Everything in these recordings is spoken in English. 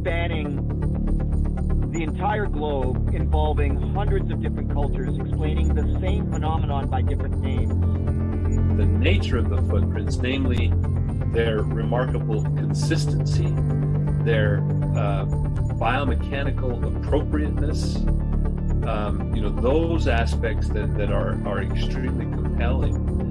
spanning the entire globe, involving hundreds of different cultures, explaining the same phenomenon by different names. The nature of the footprints, namely their remarkable consistency, their biomechanical appropriateness, those aspects that are extremely compelling.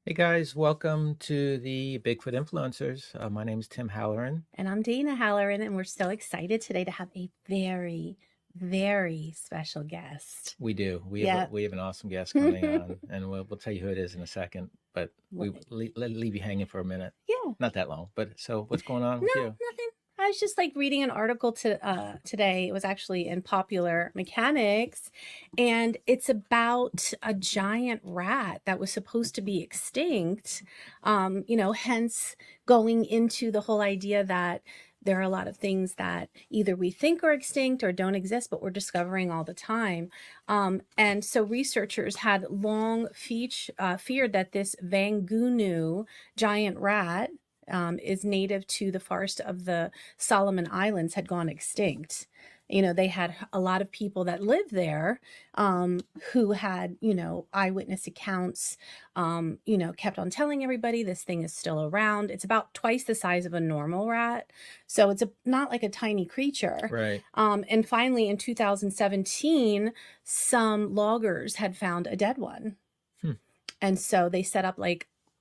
Hey guys, welcome to the Bigfoot Influencers. My name is Tim Halloran. And I'm Dana Halloran, and we're so excited today to have a very, very special guest. We do. We have an awesome guest coming on, and we'll tell you who it is in a second, but we leave you hanging for a minute. Yeah. Not that long, but so what's going on with you? Nothing. I was just reading an article today. It was actually in Popular Mechanics, and it's about a giant rat that was supposed to be extinct. Hence going into the whole idea that there are a lot of things that either we think are extinct or don't exist, but we're discovering all the time. And so researchers had long feared that this Vangunu giant rat is native to the forest of the Solomon Islands had gone extinct. They had a lot of people that lived there who had, eyewitness accounts, kept on telling everybody this thing is still around. It's about twice the size of a normal rat. So it's not like a tiny creature. Right. And finally, in 2017, some loggers had found a dead one. And so they set up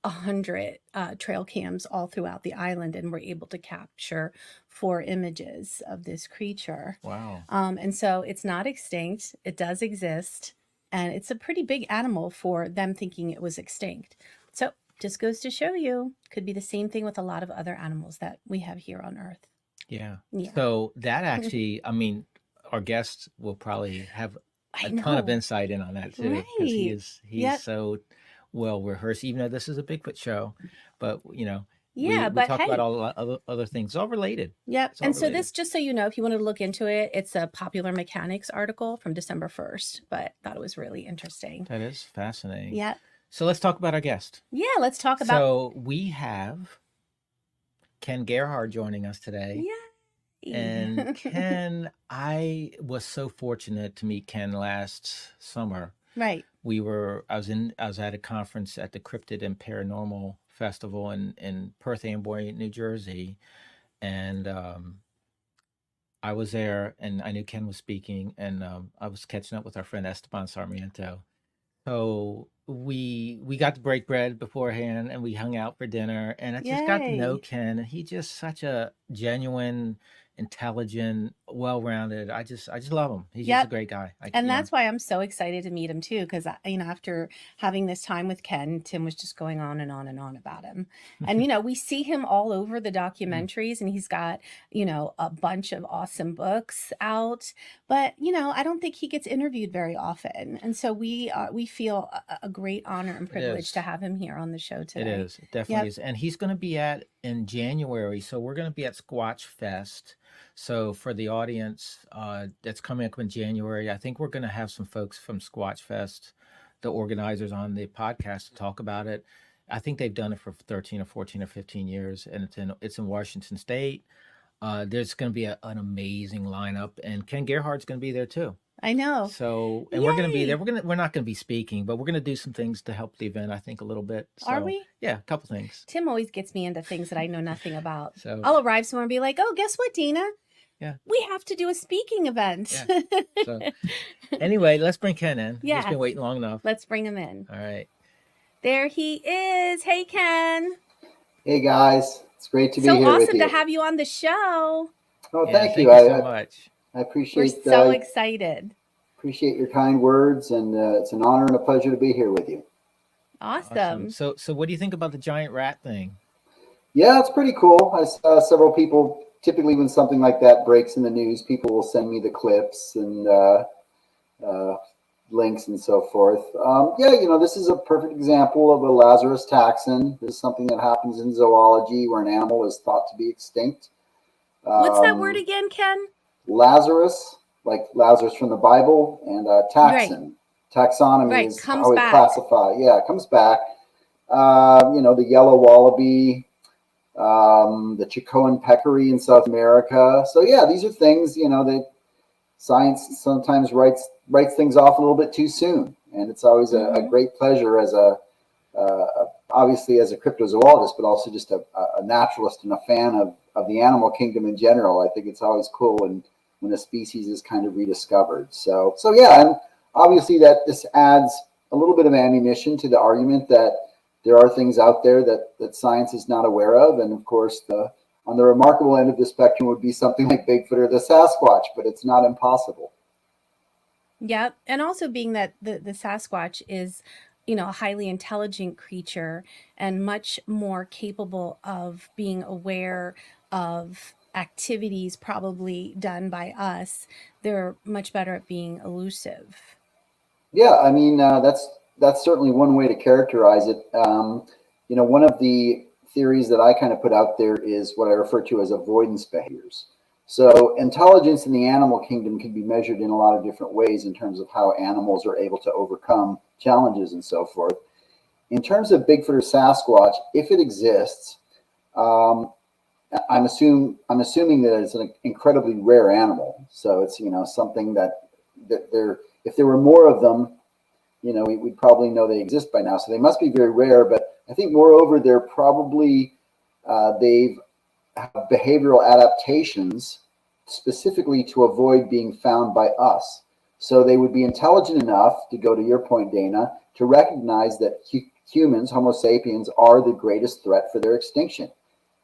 100 trail cams all throughout the island and were able to capture 4 images of this creature. Wow. And so it's not extinct. It does exist. And it's a pretty big animal for them thinking it was extinct. So just goes to show you, could be the same thing with a lot of other animals that we have here on Earth. Yeah. So that actually, our guest will probably have a ton of insight in on that too. Because he's so well rehearsed, even though this is a Bigfoot show, but we talk about all other things. It's all related. Yep. And so this, just so you know, if you wanted to look into it, it's a Popular Mechanics article from December 1st, but thought it was really interesting. That is fascinating. Yeah. So let's talk about our guest. Yeah, let's talk about. So we have Kengerhard joining us today. Yeah. And Ken, I was so fortunate to meet Ken last summer. Right. I was at a conference at the Cryptid and Paranormal Festival in Perth Amboy, New Jersey, and I was there, and I knew Ken was speaking, and I was catching up with our friend Esteban Sarmiento. So we got to break bread beforehand, and we hung out for dinner, and I just got to know Ken, and he's just such a genuine, intelligent, well-rounded. I just love him. He's just a great guy. And that's why I'm so excited to meet him too, because after having this time with Ken, Tim was just going on and on and on about him. And we see him all over the documentaries, and he's got a bunch of awesome books out. But I don't think he gets interviewed very often, and so we feel a great honor and privilege to have him here on the show today. It is. It definitely is. And he's going to be in January, so we're going to be at Sasquatch Fest. So for the audience that's coming up in January, I think we're going to have some folks from Sasquatch Fest, the organizers, on the podcast to talk about it. I think they've done it for 13 or 14 or 15 years, and it's in Washington State. There's going to be an amazing lineup, and Ken Gerhard's going to be there too. I know. So, and we're going to be there. We're not going to be speaking, but we're going to do some things to help the event, I think, a little bit. So, are we? Yeah, a couple things. Tim always gets me into things that I know nothing about. So I'll arrive somewhere and be like, "Oh, guess what, Dina? Yeah. We have to do a speaking event." Yeah. So anyway, let's bring Ken in. Yeah. He's been waiting long enough. Let's bring him in. All right. There he is. Hey, Ken. Hey, guys. It's great to be here with you. So awesome to have you on the show. Oh, Yeah, thank you. so much. I appreciate We're so excited. Appreciate your kind words, and it's an honor and a pleasure to be here with you. Awesome. So what do you think about the giant rat thing? Yeah, it's pretty cool. I saw several people, typically when something like that breaks in the news, people will send me the clips and links and so forth. This is a perfect example of a Lazarus taxon. This is something that happens in zoology where an animal is thought to be extinct. What's that word again, Ken? Lazarus like Lazarus from the Bible, and Right. taxon. Taxonomy Right. is Comes how we back. classify. Yeah, it comes back. The yellow wallaby, the Chicoan peccary in South America. So yeah, these are things, that science sometimes writes things off a little bit too soon. And it's always a great pleasure as obviously as a cryptozoologist, but also just a naturalist and a fan of the animal kingdom in general. I think it's always cool when a species is kind of rediscovered. So yeah, and obviously that this adds a little bit of ammunition to the argument that there are things out there that science is not aware of. And of course, on the remarkable end of the spectrum would be something like Bigfoot or the Sasquatch, but it's not impossible. Yep. And also being that the Sasquatch is, a highly intelligent creature and much more capable of being aware of activities probably done by us. They're much better at being elusive. Yeah, I mean, that's certainly one way to characterize it. One of the theories that I kind of put out there is what I refer to as avoidance behaviors. So intelligence in the animal kingdom can be measured in a lot of different ways in terms of how animals are able to overcome challenges and so forth. In terms of Bigfoot or Sasquatch, if it exists, I'm assuming that it's an incredibly rare animal. So it's something that if there were more of them, we'd probably know they exist by now. So they must be very rare. But I think moreover, they're probably they've have behavioral adaptations specifically to avoid being found by us. So they would be intelligent enough, to go to your point, Dana, to recognize that humans, Homo sapiens, are the greatest threat for their extinction.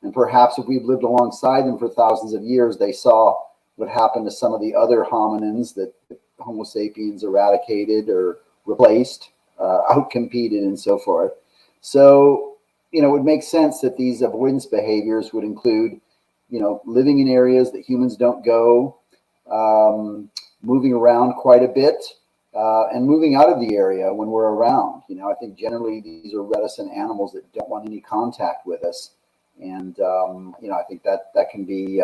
And perhaps if we've lived alongside them for thousands of years, they saw what happened to some of the other hominins that Homo sapiens eradicated or replaced, outcompeted, and so forth. So, it would make sense that these avoidance behaviors would include, living in areas that humans don't go, moving around quite a bit, and moving out of the area when we're around. I think generally these are reticent animals that don't want any contact with us. And, I think that can be,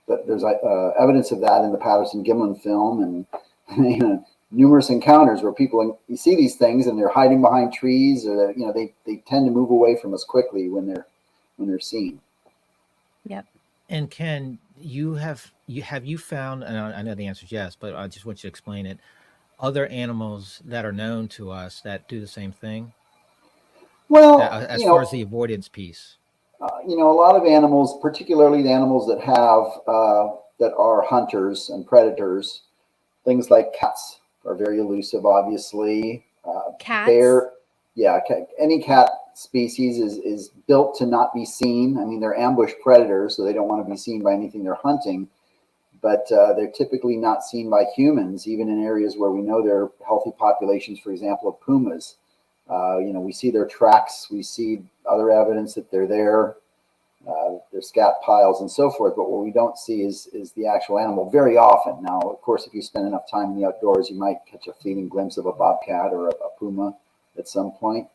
but there's evidence of that in the Patterson-Gimlin film, and numerous encounters where you see these things and they're hiding behind trees, or they tend to move away from us quickly when they're seen. Yep. And Ken, have you found, and I know the answer is yes, but I just want you to explain it, other animals that are known to us that do the same thing? Well, as far as the avoidance piece. A lot of animals, particularly the animals that are hunters and predators, things like cats are very elusive, obviously. Cats? Any cat species is built to not be seen. I mean, they're ambush predators, so they don't want to be seen by anything they're hunting. But they're typically not seen by humans, even in areas where we know there are healthy populations, for example, of pumas. We see their tracks, we see other evidence that they're there, their scat piles and so forth. But what we don't see is the actual animal very often. Now, of course, if you spend enough time in the outdoors, you might catch a fleeting glimpse of a bobcat or a puma at some point.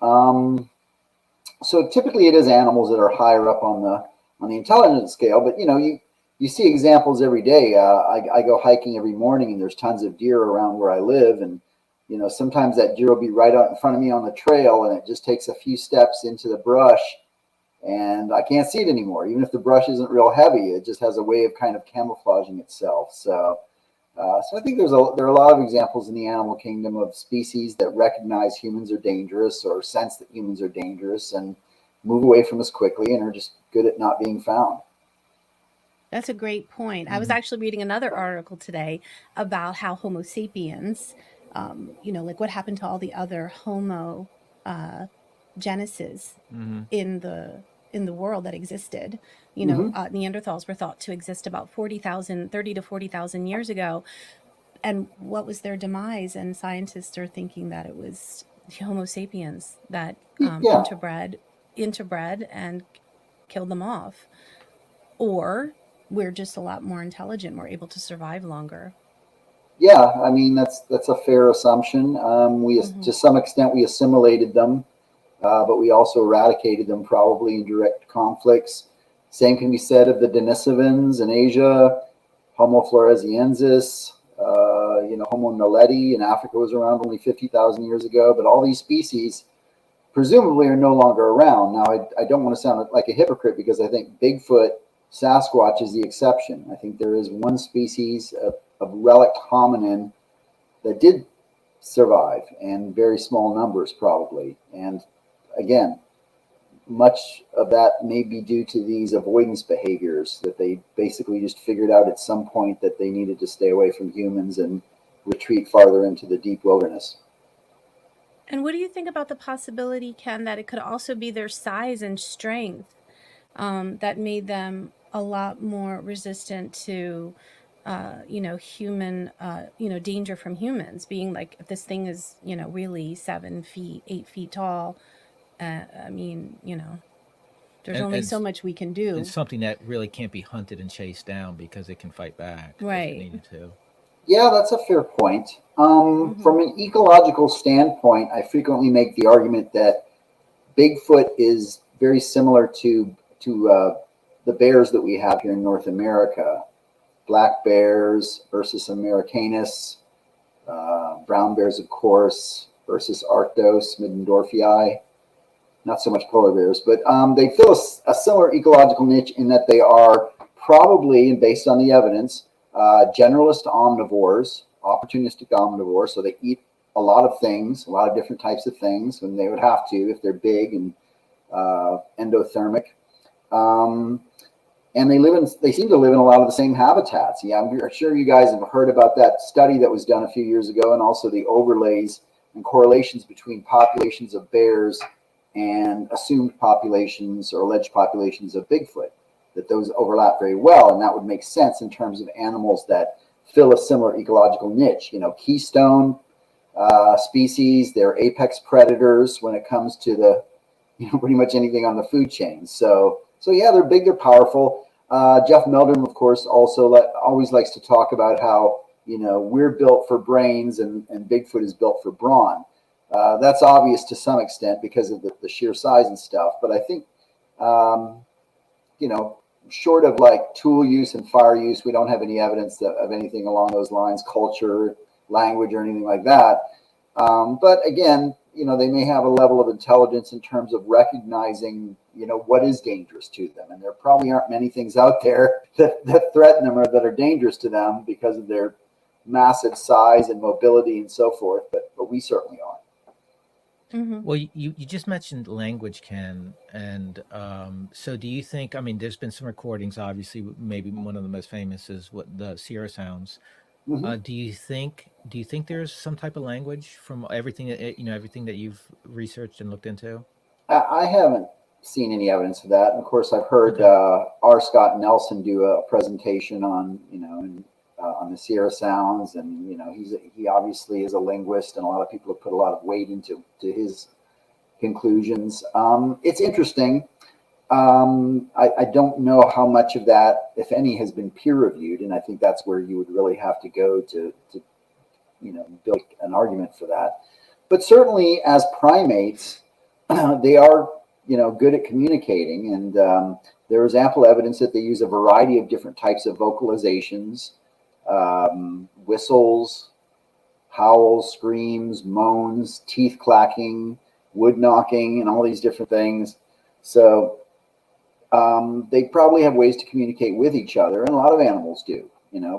So typically it is animals that are higher up on the intelligence scale. But you see examples every day. I go hiking every morning, and there's tons of deer around where I live, and sometimes that deer will be right out in front of me on the trail, and it just takes a few steps into the brush, and I can't see it anymore. Even if the brush isn't real heavy, it just has a way of kind of camouflaging itself. So I think there are a lot of examples in the animal kingdom of species that recognize humans are dangerous, or sense that humans are dangerous, and move away from us quickly, and are just good at not being found. That's a great point. I was actually reading another article today about how Homo sapiens, like what happened to all the other Homo genesis in the world that existed. Neanderthals were thought to exist about 30 to 40,000 years ago. And what was their demise? And scientists are thinking that it was Homo sapiens that interbred and killed them off. Or we're just a lot more intelligent. We're able to survive longer. Yeah, I mean, that's a fair assumption. To some extent, we assimilated them, but we also eradicated them probably in direct conflicts. Same can be said of the Denisovans in Asia. Homo floresiensis, Homo naledi in Africa was around only 50,000 years ago, but all these species presumably are no longer around. Now, I don't want to sound like a hypocrite because I think Bigfoot, Sasquatch is the exception. I think there is one species of relict hominin that did survive, and very small numbers probably. And again, much of that may be due to these avoidance behaviors that they basically just figured out at some point that they needed to stay away from humans and retreat farther into the deep wilderness. And what do you think about the possibility, Ken, that it could also be their size and strength that made them a lot more resistant to, human, danger from humans? Being like, if this thing is, really 7 feet, 8 feet tall, there's only so much we can do. It's something that really can't be hunted and chased down because it can fight back if it needed to. Yeah, that's a fair point. From an ecological standpoint, I frequently make the argument that Bigfoot is very similar to the bears that we have here in North America. Black bears versus Americanus, brown bears, of course, versus Arctos, Middendorfii. Not so much polar bears, but they fill a similar ecological niche in that they are probably, and based on the evidence, generalist omnivores, opportunistic omnivores. So they eat a lot of things, a lot of different types of things, and they would have to if they're big and endothermic. And they seem to live in a lot of the same habitats. Yeah, I'm sure you guys have heard about that study that was done a few years ago, and also the overlays and correlations between populations of bears and assumed populations or alleged populations of Bigfoot, that those overlap very well. And that would make sense in terms of animals that fill a similar ecological niche. Keystone species, they're apex predators when it comes to the, pretty much anything on the food chain. So yeah, they're big, they're powerful. Jeff Meldrum, of course, also always likes to talk about how, we're built for brains and Bigfoot is built for brawn. That's obvious to some extent because of the sheer size and stuff. But I think, short of like tool use and fire use, we don't have any evidence of anything along those lines, culture, language, or anything like that. But again, they may have a level of intelligence in terms of recognizing, what is dangerous to them. And there probably aren't many things out there that threaten them or that are dangerous to them because of their massive size and mobility and so forth. But we certainly are. Well, you just mentioned language, Ken, and so do you think? I mean, there's been some recordings. Obviously, maybe one of the most famous is what the Sierra sounds. Do you think there's some type of language from everything that you've researched and looked into? I haven't seen any evidence of that. And of course, I've heard R. Scott Nelson do a presentation on on the Sierra sounds, and he obviously is a linguist, and a lot of people have put a lot of weight into his conclusions. It's interesting. I don't know how much of that, if any, has been peer reviewed, and I think that's where you would really have to go to build an argument for that. But certainly, as primates, they are good at communicating, and there is ample evidence that they use a variety of different types of vocalizations. Whistles, howls, screams, moans, teeth clacking, wood knocking, and all these different things. So they probably have ways to communicate with each other, and a lot of animals do.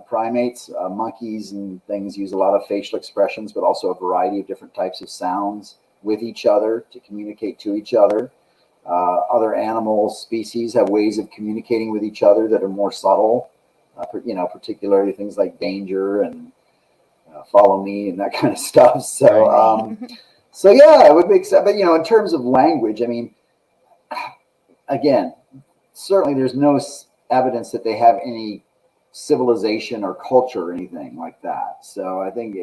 Primates, monkeys and things use a lot of facial expressions, but also a variety of different types of sounds with each other to communicate to each other. Other animal species have ways of communicating with each other that are more subtle. Particularly things like danger and follow me and that kind of stuff. So, so yeah, it would make sense. But in terms of language, I mean, again, certainly there's no evidence that they have any civilization or culture or anything like that. So I think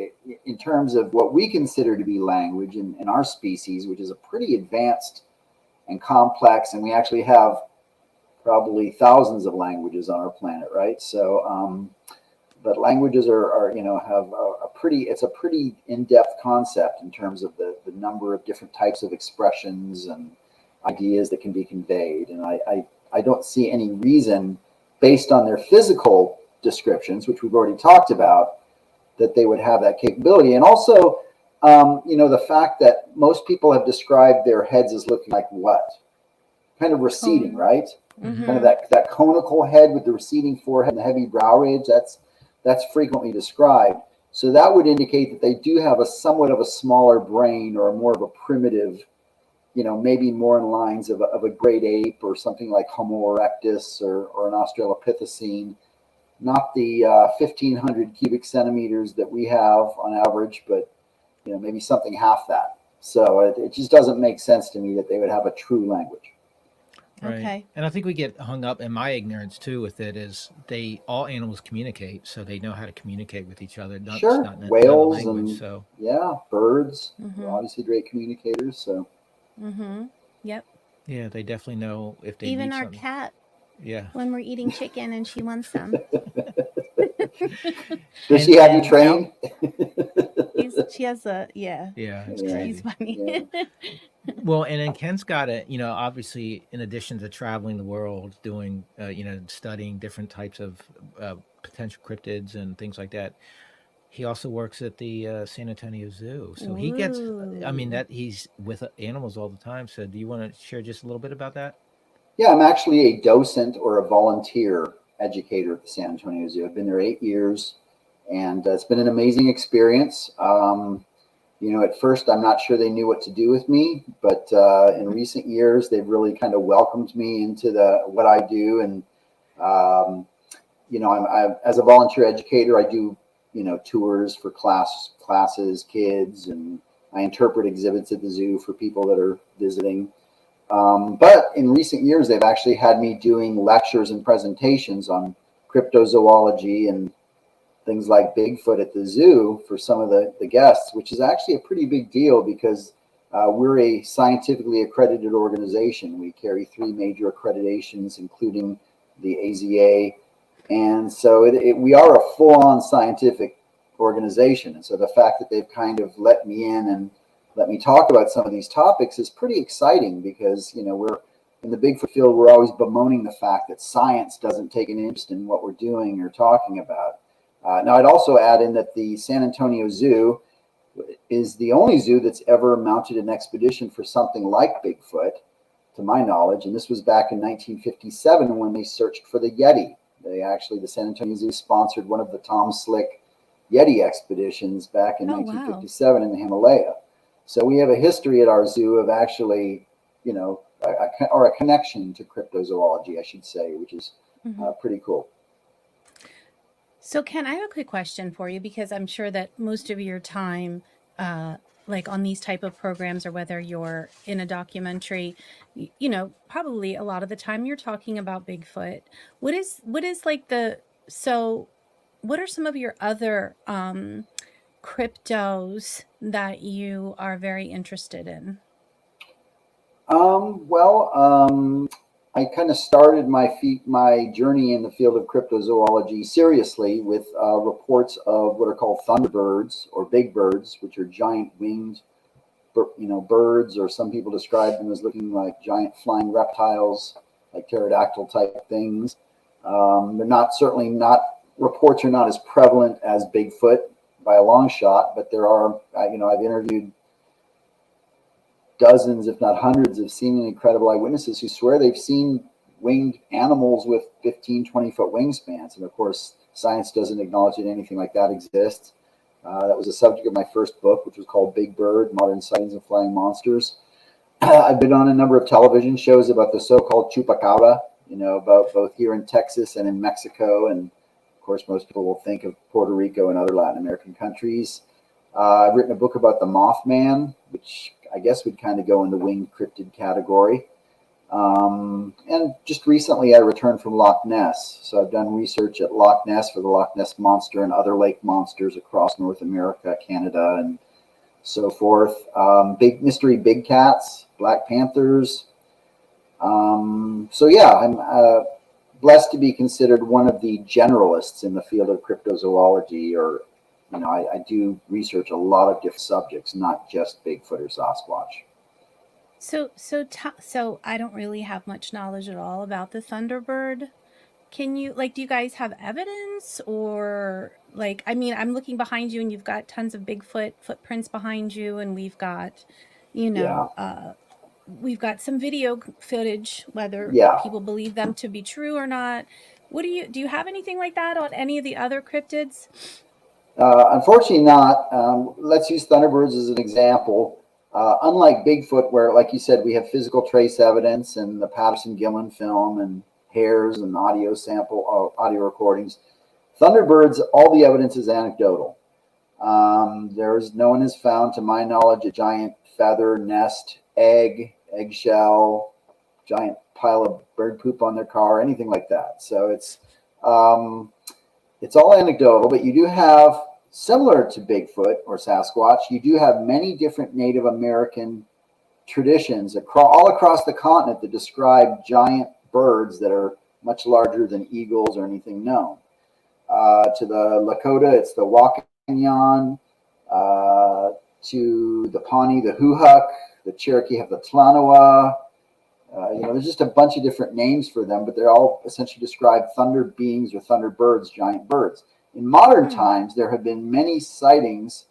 in terms of what we consider to be language in our species, which is a pretty advanced and complex, and we actually have probably thousands of languages on our planet, right? So, but languages have it's a pretty in-depth concept in terms of the number of different types of expressions and ideas that can be conveyed. And I don't see any reason, based on their physical descriptions, which we've already talked about, that they would have that capability. And also, the fact that most people have described their heads as looking like what? Kind of receding, right? Mm-hmm. Kind of that conical head with the receding forehead and the heavy brow ridge. That's frequently described. So that would indicate that they do have a somewhat of a smaller brain, or more of a primitive, maybe more in lines of a great ape or something like Homo erectus or an Australopithecine. Not the 1,500 cubic centimeters that we have on average, but maybe something half that. So it just doesn't make sense to me that they would have a true language. Right. Okay. And I think we get hung up in my ignorance too with it is all animals communicate, so they know how to communicate with each other. Sure. Not Whales language, and so birds, Mm-hmm. obviously great communicators. So Mm-hmm. Yep. yeah, they definitely know if they Even need our something. cat, Yeah. when we're eating chicken and she wants some. Does she have you trained? She has a, yeah. Yeah, it's Yeah. He's crazy. funny. Yeah. Well, and then Ken's got it, obviously, in addition to traveling the world, doing, studying different types of potential cryptids and things like that. He also works at the San Antonio Zoo, so he gets. I mean, Ooh. that he's with animals all the time. So, do you want to share just a little bit about that? Yeah, I'm actually a docent or a volunteer educator at the San Antonio Zoo. I've been there 8 years, and it's been an amazing experience. At first, I'm not sure they knew what to do with me, but in recent years, they've really kind of welcomed me into what I do. And I'm as a volunteer educator, I do tours for classes, kids, and I interpret exhibits at the zoo for people that are visiting. But in recent years, they've actually had me doing lectures and presentations on cryptozoology and things like Bigfoot at the zoo for some of the guests, which is actually a pretty big deal because we're a scientifically accredited organization. We carry 3 major accreditations, including the AZA. And so we are a full-on scientific organization. And so the fact that they've kind of let me in and let me talk about some of these topics is pretty exciting because, we're in the Bigfoot field, we're always bemoaning the fact that science doesn't take an interest in what we're doing or talking about. Now, I'd also add in that the San Antonio Zoo is the only zoo that's ever mounted an expedition for something like Bigfoot, to my knowledge. And this was back in 1957 when they searched for the Yeti. The San Antonio Zoo sponsored one of the Tom Slick Yeti expeditions back in 1957 in the Himalaya. So we have a history at our zoo of actually, a connection to cryptozoology, I should say, which is pretty cool. So Ken, I have a quick question for you because I'm sure that most of your time, like on these type of programs or whether you're in a documentary, probably a lot of the time you're talking about Bigfoot. What is what are some of your other cryptos that you are very interested in? I kind of started my journey in the field of cryptozoology seriously with reports of what are called thunderbirds or big birds, which are giant winged, birds, or some people describe them as looking like giant flying reptiles, like pterodactyl type things. Reports are not as prevalent as Bigfoot by a long shot, but there are, I've interviewed dozens, if not hundreds, of seemingly credible eyewitnesses who swear they've seen winged animals with 15, 20-foot wingspans. And of course, science doesn't acknowledge that anything like that exists. That was the subject of my first book, which was called Big Bird, Modern Sightings of Flying Monsters. I've been on a number of television shows about the so-called chupacabra, about both here in Texas and in Mexico. And of course, most people will think of Puerto Rico and other Latin American countries. I've written a book about the Mothman, which I guess would kind of go in the winged cryptid category. And just recently I returned from Loch Ness. So I've done research at Loch Ness for the Loch Ness Monster and other lake monsters across North America, Canada, and so forth. Big mystery big cats, black panthers. I'm blessed to be considered one of the generalists in the field of cryptozoology, or I do research a lot of different subjects, not just Bigfoot or Sasquatch. So I don't really have much knowledge at all about the Thunderbird Can you, like, do you guys have evidence, or like, I mean, I'm looking behind you and you've got tons of Bigfoot footprints behind you, and we've got, Yeah. we've got some video footage, whether Yeah. people believe them to be true or not. What do you have anything like that on any of the other cryptids? Unfortunately not. Let's use Thunderbirds as an example. Unlike Bigfoot, where, like you said, we have physical trace evidence and the Patterson-Gimlin film and hairs and audio audio recordings, Thunderbirds, all the evidence is anecdotal. No one has found, to my knowledge, a giant feather, nest, eggshell, giant pile of bird poop on their car, anything like that. So it's all anecdotal, but you do have, similar to Bigfoot or Sasquatch, you do have many different Native American traditions all across the continent that describe giant birds that are much larger than eagles or anything known. To the Lakota, it's the Wakanyan. To the Pawnee, the Huhuk. The Cherokee have the Tlanawa. There's just a bunch of different names for them, but they're all essentially describe thunder beings or thunder birds, giant birds. In modern times, there have been many sightings.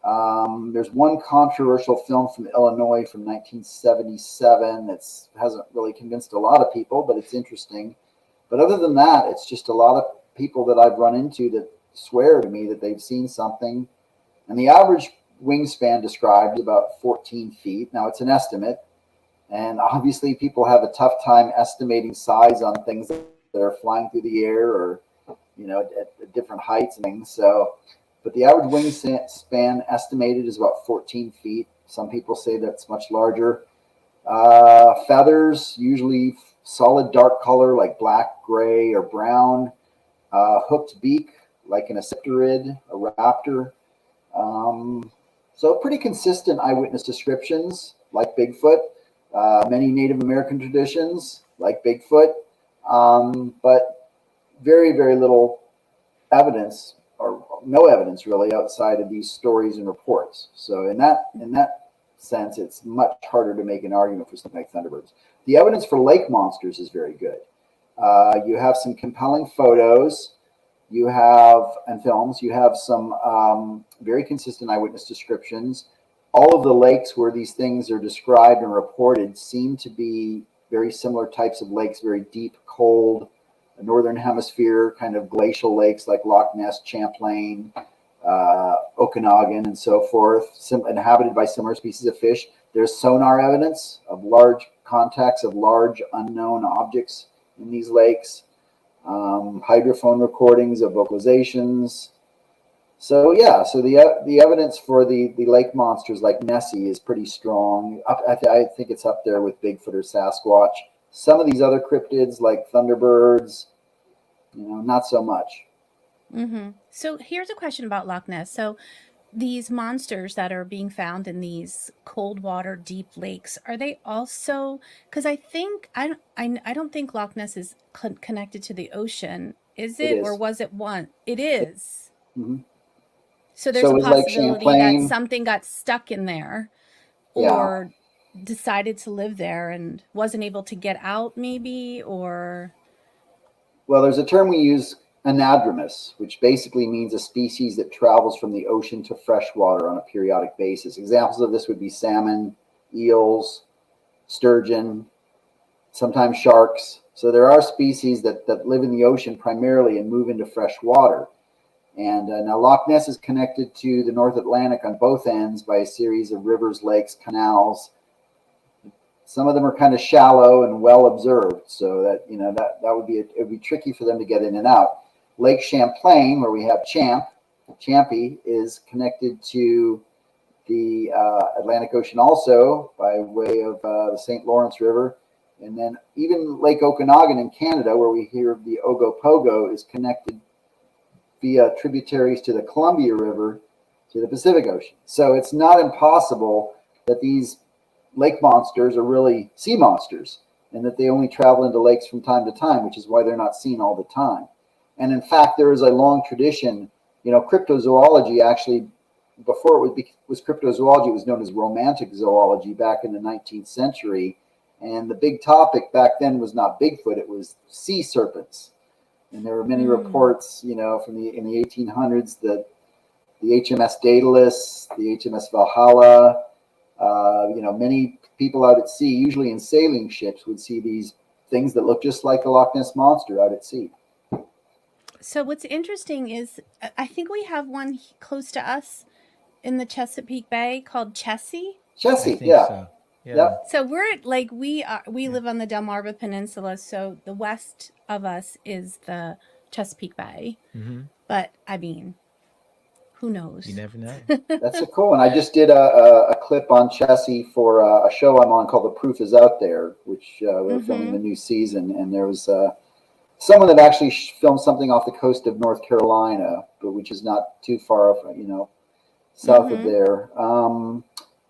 There's one controversial film from Illinois from 1977 that hasn't really convinced a lot of people, but it's interesting. But other than that, it's just a lot of people that I've run into that swear to me that they've seen something. And the average wingspan described is about 14 feet. Now, it's an estimate. And obviously, people have a tough time estimating size on things that are flying through the air or, at different heights and things. So, but the average wingspan estimated is about 14 feet. Some people say that's much larger. Feathers, usually solid dark color like black, gray, or brown. Hooked beak, like an acipterid, a raptor. So pretty consistent eyewitness descriptions, like Bigfoot. Many Native American traditions, like Bigfoot, but very, very little evidence, or no evidence really, outside of these stories and reports. So in that sense, it's much harder to make an argument for something like Thunderbirds. The evidence for lake monsters is very good. You have some compelling photos, and films. You have some very consistent eyewitness descriptions. All of the lakes where these things are described and reported seem to be very similar types of lakes, very deep, cold, northern hemisphere kind of glacial lakes like Loch Ness, Champlain, Okanagan, and so forth, inhabited by similar species of fish. There's sonar evidence of large contacts of large unknown objects in these lakes, hydrophone recordings of vocalizations. So yeah, so the evidence for the lake monsters like Nessie is pretty strong. I think it's up there with Bigfoot or Sasquatch. Some of these other cryptids like Thunderbirds, not so much. Mm-hmm. So here's a question about Loch Ness. So these monsters that are being found in these cold water, deep lakes, are they also? Because I don't think Loch Ness is connected to the ocean, is it? Or was it one? It is. Mm-hmm. So there's a possibility that something got stuck in there, or decided to live there and wasn't able to get out, maybe, or. Well, there's a term we use, anadromous, which basically means a species that travels from the ocean to freshwater on a periodic basis. Examples of this would be salmon, eels, sturgeon, sometimes sharks. So there are species that live in the ocean primarily and move into fresh water. And now Loch Ness is connected to the North Atlantic on both ends by a series of rivers, lakes, canals. Some of them are kind of shallow and well observed, so that it would be tricky for them to get in and out. Lake Champlain, where we have Champy, is connected to the Atlantic Ocean also by way of the St. Lawrence River. And then even Lake Okanagan in Canada, where we hear the Ogopogo, is connected via tributaries to the Columbia River to the Pacific Ocean. So it's not impossible that these lake monsters are really sea monsters and that they only travel into lakes from time to time, which is why they're not seen all the time. And in fact, there is a long tradition, cryptozoology actually, before it was cryptozoology, it was known as romantic zoology back in the 19th century. And the big topic back then was not Bigfoot, it was sea serpents. And there were many reports, you know, from in the 1800s that the HMS Daedalus, the HMS Valhalla, you know, many people out at sea, usually in sailing ships, would see these things that look just like a Loch Ness monster out at sea. So what's interesting is I think we have one close to us in the Chesapeake Bay called Chessie. Chessie, yeah. So. Yeah. Yep. So we're like we live on the Delmarva Peninsula, so the west of us is the Chesapeake Bay. Mm-hmm. But I mean, who knows? You never know. That's a cool one. I just did a clip on Chessie for a show I'm on called The Proof Is Out There, which we're filming the new season. And there was someone that actually filmed something off the coast of North Carolina, but which is not too far, you know, south of there.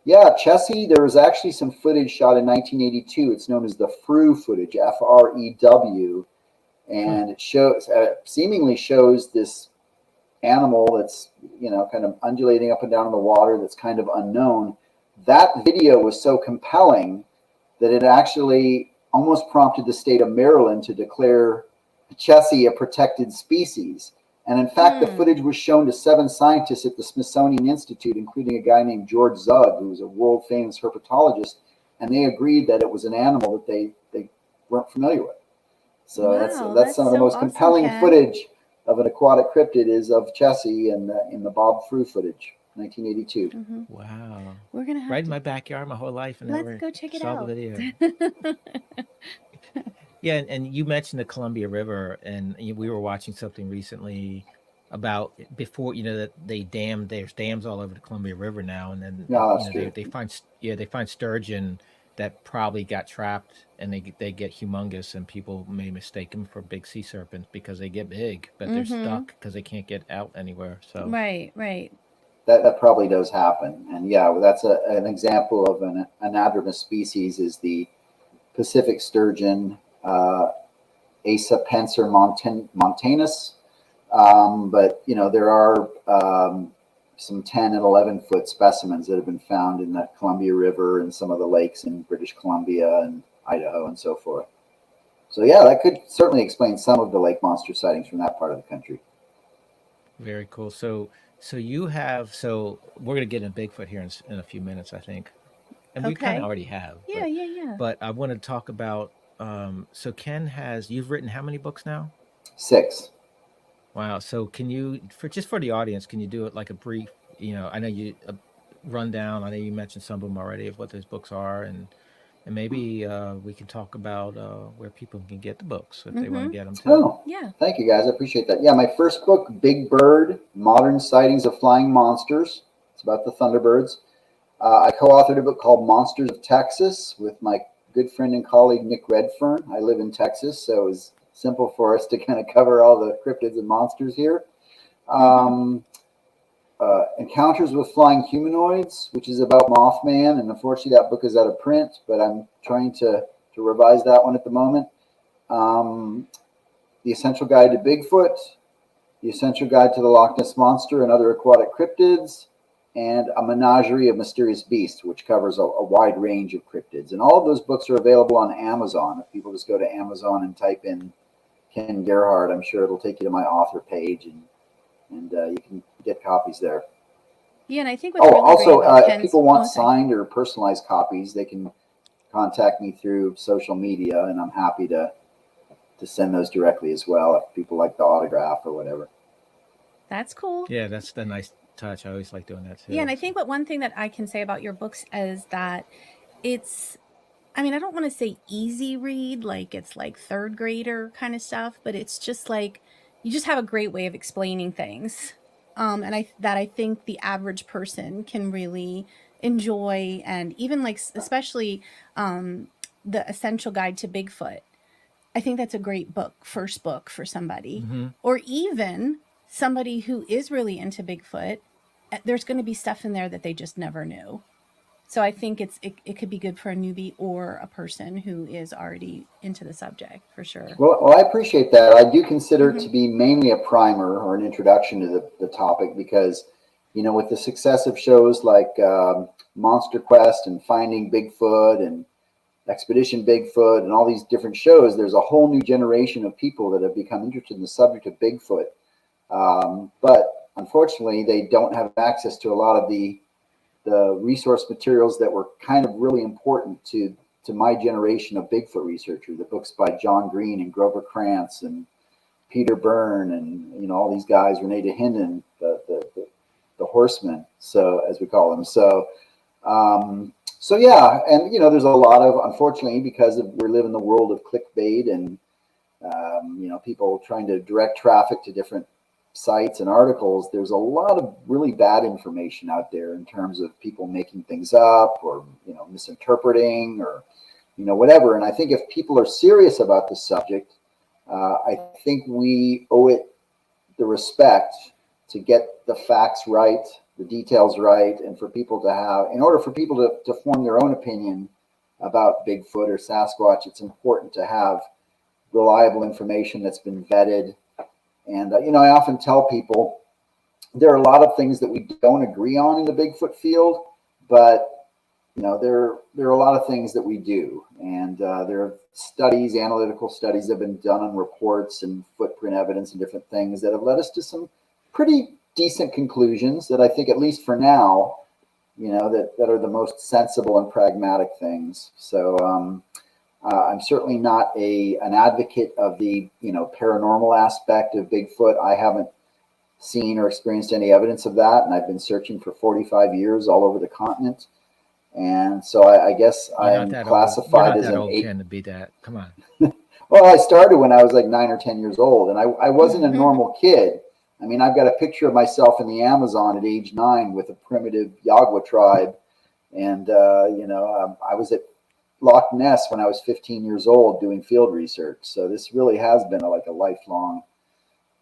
Yeah, Chessie, there was actually some footage shot in 1982. It's known as the Frew footage, Frew, and it shows seemingly shows this animal that's, you know, kind of undulating up and down in the water that's kind of unknown. That video was so compelling that it actually almost prompted the state of Maryland to declare Chessie a protected species. And in fact, the footage was shown to 7 scientists at the Smithsonian Institute, including a guy named George Zug, who was a world famous herpetologist, and they agreed that it was an animal that they weren't familiar with. So that's some of the most awesome, compelling Ken. footage of an aquatic cryptid is of Chessie in the Bob Frew footage, 1982. Wow. We're gonna have Right in my backyard my whole life, and let's never go check it saw out. the video. Yeah, and you mentioned the Columbia River, and we were watching something recently about before, you know, that there's dams all over the Columbia River now, and then they find sturgeon that probably got trapped, and they get humongous, and people may mistake them for big sea serpents because they get big, but they're stuck because they can't get out anywhere. So Right. That probably does happen. And yeah, that's an example of an anadromous species is the Pacific sturgeon, Asa penser montanus. But, you know, there are some 10 and 11 foot specimens that have been found in the Columbia River and some of the lakes in British Columbia and Idaho and so forth. So yeah, that could certainly explain some of the lake monster sightings from that part of the country. very cool. So we're going to get into Bigfoot here in a few minutes, I think. And we kind Okay. of already have. Yeah. But I want to talk about, so Ken you've written how many books now? 6. Wow. So can you, for the audience, can you do it like a brief, you know, I know a rundown, I know you mentioned some of them already of what those books are, and maybe we can talk about where people can get the books if they want to get them too. Oh, Yeah. thank you guys. I appreciate that. Yeah, my first book, Big Bird, Modern Sightings of Flying Monsters. It's about the Thunderbirds. I co-authored a book called Monsters of Texas with my good friend and colleague, Nick Redfern. I live in Texas, so it was simple for us to kind of cover all the cryptids and monsters here. Encounters with Flying Humanoids, which is about Mothman, and unfortunately that book is out of print, but I'm trying to revise that one at the moment. The Essential Guide to Bigfoot, The Essential Guide to the Loch Ness Monster and Other Aquatic Cryptids, and A Menagerie of Mysterious Beasts, which covers a wide range of cryptids. And all of those books are available on Amazon. If people just go to Amazon and type in Ken Gerhard, I'm sure it'll take you to my author page, and you can get copies there. Yeah, and I think what's really also, great about if Ken's- people want sorry. signed or personalized copies, they can contact me through social media, and I'm happy to send those directly as well if people like the autograph or whatever. That's cool. Yeah, that's the nice touch. I always like doing that too. Yeah, and I think one thing that I can say about your books is that it's, I mean, I don't want to say easy read, like it's like third grader kind of stuff, but it's just like, you just have a great way of explaining things. And I think the average person can really enjoy, and even like, especially the Essential Guide to Bigfoot. I think that's a great first book for somebody, or even somebody who is really into Bigfoot. There's going to be stuff in there that they just never knew. So I think it could be good for a newbie or a person who is already into the subject, for sure. Well, I appreciate that. I do consider it to be mainly a primer or an introduction to the topic because, you know, with the success of shows like Monster Quest and Finding Bigfoot and Expedition Bigfoot and all these different shows, there's a whole new generation of people that have become interested in the subject of Bigfoot. But unfortunately, they don't have access to a lot of the resource materials that were kind of really important to my generation of Bigfoot researchers. The books by John Green and Grover Krantz and Peter Byrne and all these guys, Renee DeHinden, the horsemen, so as we call them. So yeah, and there's a lot of, unfortunately, because we live in the world of clickbait and people trying to direct traffic to different sites and articles, there's a lot of really bad information out there in terms of people making things up or misinterpreting or whatever. And I think if people are serious about this subject, I think we owe it the respect to get the facts right, the details right, and for people to have, in order for people to form their own opinion about Bigfoot or Sasquatch, it's important to have reliable information that's been vetted. And I often tell people there are a lot of things that we don't agree on in the Bigfoot field, but there are a lot of things that we do. And there are studies, analytical studies that have been done on reports and footprint evidence and different things that have led us to some pretty decent conclusions that I think, at least for now, that are the most sensible and pragmatic things. So I'm certainly not an advocate of the paranormal aspect of Bigfoot. I haven't seen or experienced any evidence of that, and I've been searching for 45 years all over the continent. And so I guess I'm classified as an old to be that. Come on. Well, I started when I was like 9 or 10 years old, and I wasn't a normal kid. I mean, I've got a picture of myself in the Amazon at age 9 with a primitive Yagua tribe, and I was at Loch Ness when I was 15 years old doing field research. So this really has been a lifelong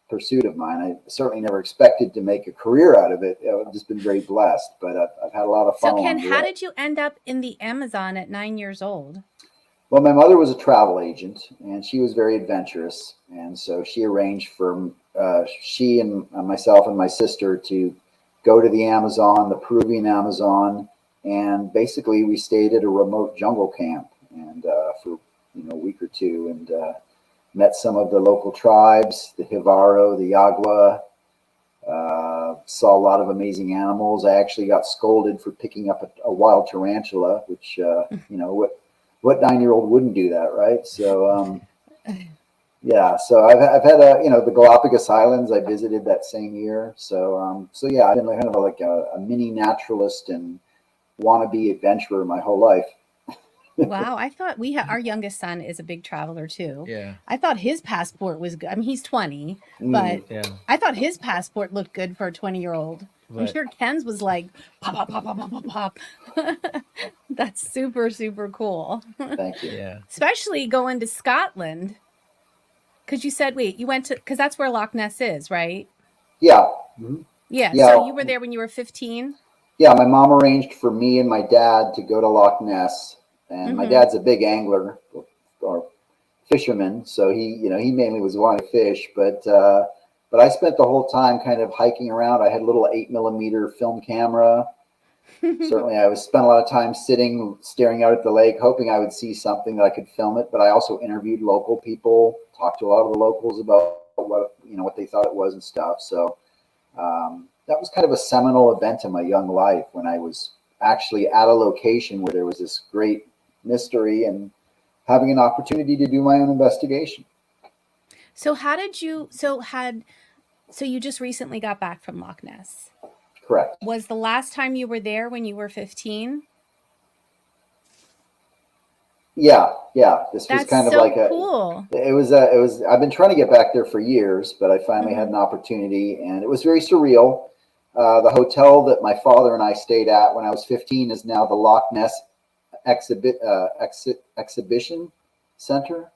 pursuit of mine. I certainly never expected to make a career out of it. I've just been very blessed, but I've had a lot of fun. So Ken, how did you end up in the Amazon at 9 years old? Well, my mother was a travel agent, and she was very adventurous. And so she arranged for she and myself and my sister to go to the Amazon, the Peruvian Amazon, and basically we stayed at a remote jungle camp and for a week or two, and met some of the local tribes, the Jivaro, the Yagua. Saw a lot of amazing animals. I actually got scolded for picking up a wild tarantula, which what 9-year-old wouldn't do that, right? So yeah, so I've had the Galapagos Islands I visited that same year. So yeah, I've been kind of like a mini naturalist and wannabe adventurer my whole life. Wow, I thought our youngest son is a big traveler too. Yeah. I thought his passport was good. I mean, he's 20, but I thought his passport looked good for a 20-year-old. I'm sure Ken's was like pop, pop, pop, pop, pop, pop, pop. That's super, super cool. Thank you. Yeah. Especially going to Scotland. Because you said, because that's where Loch Ness is, right? Yeah. Mm-hmm. Yeah. So you were there when you were 15? Yeah, my mom arranged for me and my dad to go to Loch Ness. And my dad's a big angler or fisherman, so he mainly was wanting to fish. But I spent the whole time kind of hiking around. I had a little 8mm film camera. Certainly, I spent a lot of time staring out at the lake, hoping I would see something that I could film it. But I also interviewed local people, talked to a lot of the locals about what they thought it was and stuff. So that was kind of a seminal event in my young life when I was actually at a location where there was this great mystery and having an opportunity to do my own investigation. So so you just recently got back from Loch Ness? Correct. Was the last time you were there when you were 15? Yeah. This was kind of so like cool. It was I've been trying to get back there for years, but I finally had an opportunity, and it was very surreal. The hotel that my father and I stayed at when I was 15 is now the Loch Ness Exhibition Center.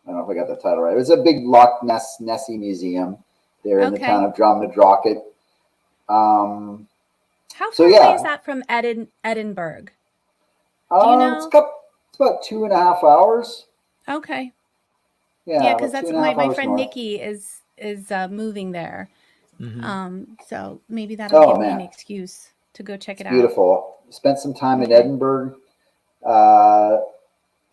I don't know if I got the title right. It was a big Loch Nessie museum there in the town of Drumnadrochit. How far away is that from Edinburgh? Do you know? It's about 2.5 hours. Okay. Yeah, because that's my friend north. Nikki is moving there. Mm-hmm. So maybe that'll give me an excuse to go check it out. Beautiful. Spent some time in Edinburgh.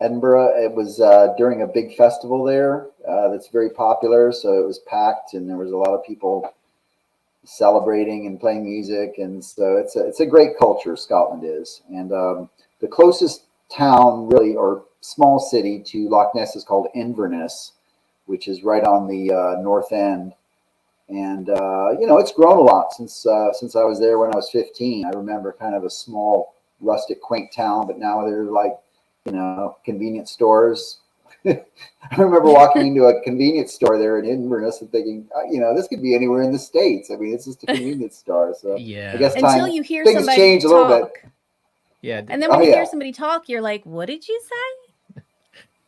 Edinburgh. It was during a big festival there that's very popular. So it was packed, and there was a lot of people celebrating and playing music, and so it's a great culture. Scotland is, and the closest town, really, or small city to Loch Ness is called Inverness, which is right on the north end. And it's grown a lot since I was there when I was 15. I remember kind of a small, rustic, quaint town, but now they're like, convenience stores. I remember walking into a convenience store there in Inverness and thinking, this could be anywhere in the States. I mean, it's just a convenience store. So Yeah. I guess Until you hear things somebody change a little talk. bit. Yeah. And then when you hear somebody talk, you're like, what did you say?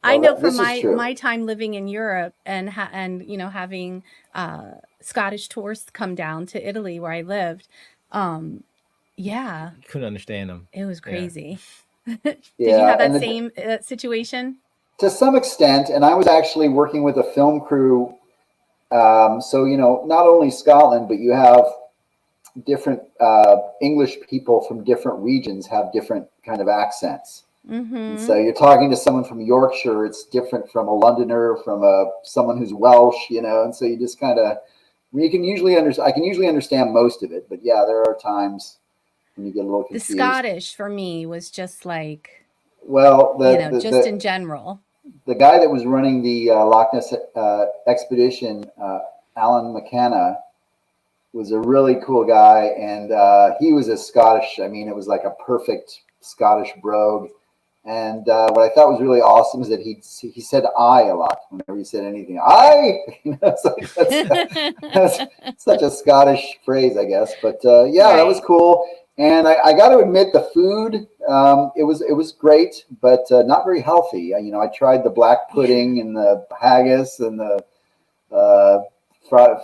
I know from my time living in Europe and having Scottish tourists come down to Italy where I lived. Yeah. Couldn't understand them. It was crazy. Yeah. Did you have that same situation? To some extent, and I was actually working with a film crew. So, not only Scotland, but you have different English people from different regions have different kind of accents. Mm-hmm. So you're talking to someone from Yorkshire, it's different from a Londoner, from someone who's Welsh, and so you just kind of, I can usually understand most of it, but yeah, there are times when you get a little confused. The Scottish for me was just like, in general. The guy that was running the Loch Ness expedition, Alan McKenna, was a really cool guy, and he was a Scottish. I mean, it was like a perfect Scottish brogue. And what I thought was really awesome is that he said "I" a lot whenever he said anything. I, it's like, that's such a Scottish phrase, I guess. But right. That was cool. And I got to admit, the food it was great, but not very healthy. I tried the black pudding and the haggis and the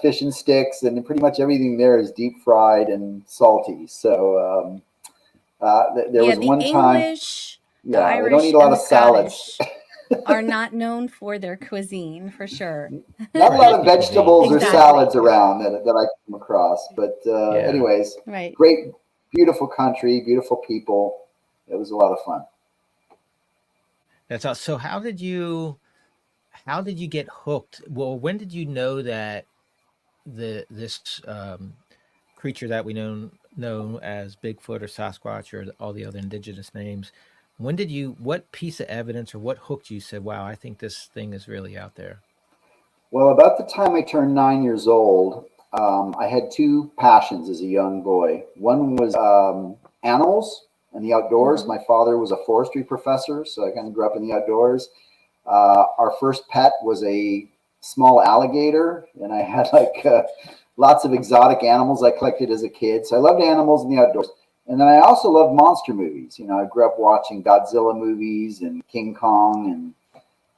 fish and sticks, and pretty much everything there is deep fried and salty. So there was one time. The Irish they don't eat a lot of salads. Are not known for their cuisine, for sure. Not a lot of vegetables or salads around that I come across. But anyways, right. Great, beautiful country, beautiful people. It was a lot of fun. That's all. So how did you get hooked? Well, when did you know that this creature that we know as Bigfoot or Sasquatch or all the other indigenous names, what piece of evidence or what hooked you said, wow, I think this thing is really out there? Well, about the time I turned 9 years old, I had two passions as a young boy. One was animals and the outdoors. Mm-hmm. My father was a forestry professor, so I kind of grew up in the outdoors. Our first pet was a small alligator, and I had lots of exotic animals I collected as a kid. So I loved animals and the outdoors. And then I also loved monster movies. I grew up watching Godzilla movies and King Kong and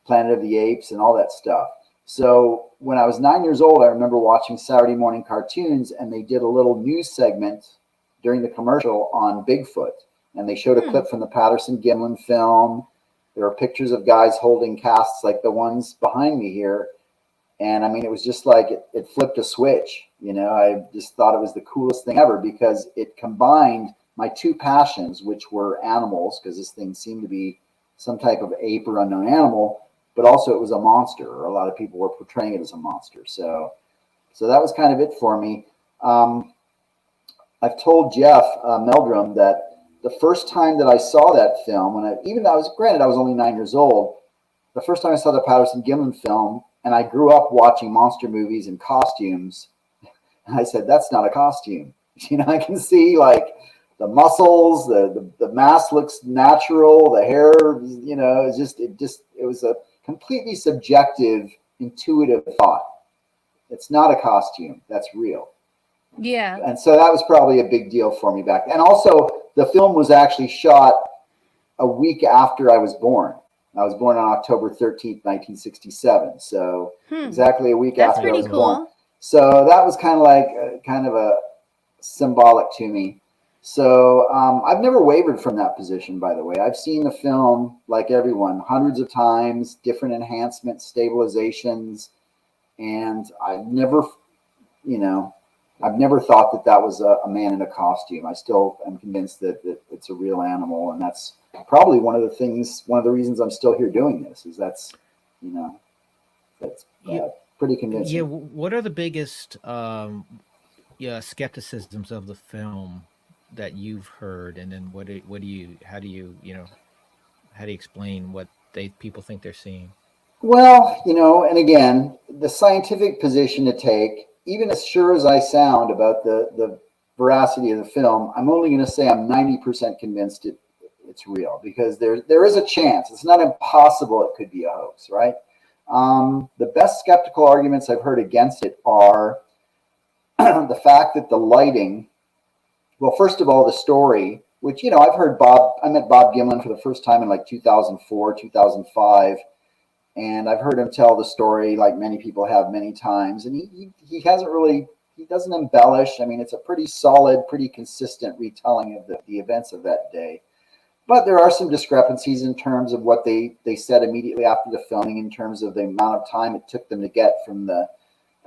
Planet of the Apes and all that stuff. So when I was 9 years old, I remember watching Saturday morning cartoons, and they did a little news segment during the commercial on Bigfoot. And they showed a clip from the Patterson-Gimlin film. There were pictures of guys holding casts like the ones behind me here. And I mean, it was just like it flipped a switch. I just thought it was the coolest thing ever because it combined my two passions, which were animals, because this thing seemed to be some type of ape or unknown animal, but also it was a monster, or a lot of people were portraying it as a monster. So that was kind of it for me. I've told Jeff Meldrum that the first time that I saw that film, I was only 9 years old. The first time I saw the Patterson-Gimlin film, and I grew up watching monster movies and costumes, I said, that's not a costume. I can see the muscles, the mask looks natural, the hair, it was a completely subjective, intuitive thought. It's not a costume, that's real. Yeah. And so that was probably a big deal for me back then. And also, the film was actually shot a week after I was born. I was born on October 13th, 1967. So exactly a week after I was born. So that was kind of a symbolic to me. So I've never wavered from that position, by the way. I've seen the film, like everyone, hundreds of times, different enhancements, stabilizations, and I've never, I've never thought that that was a man in a costume. I still am convinced that it's a real animal, and that's probably one of the reasons I'm still here doing this. Is that's pretty convincing. Yeah. What are the biggest skepticisms of the film that you've heard, and then how do you explain what people think they're seeing? Well, and again, the scientific position to take, even as sure as I sound about the veracity of the film, I'm only going to say I'm 90% convinced it's real, because there is a chance. It's not impossible it could be a hoax, right? The best skeptical arguments I've heard against it are the fact that the lighting, well, first of all, the story, which, I've heard I met Bob Gimlin for the first time in like 2004, 2005. And I've heard him tell the story like many people have many times. And he doesn't embellish. I mean, it's a pretty solid, pretty consistent retelling of the events of that day. But there are some discrepancies in terms of what they said immediately after the filming, in terms of the amount of time it took them to get from the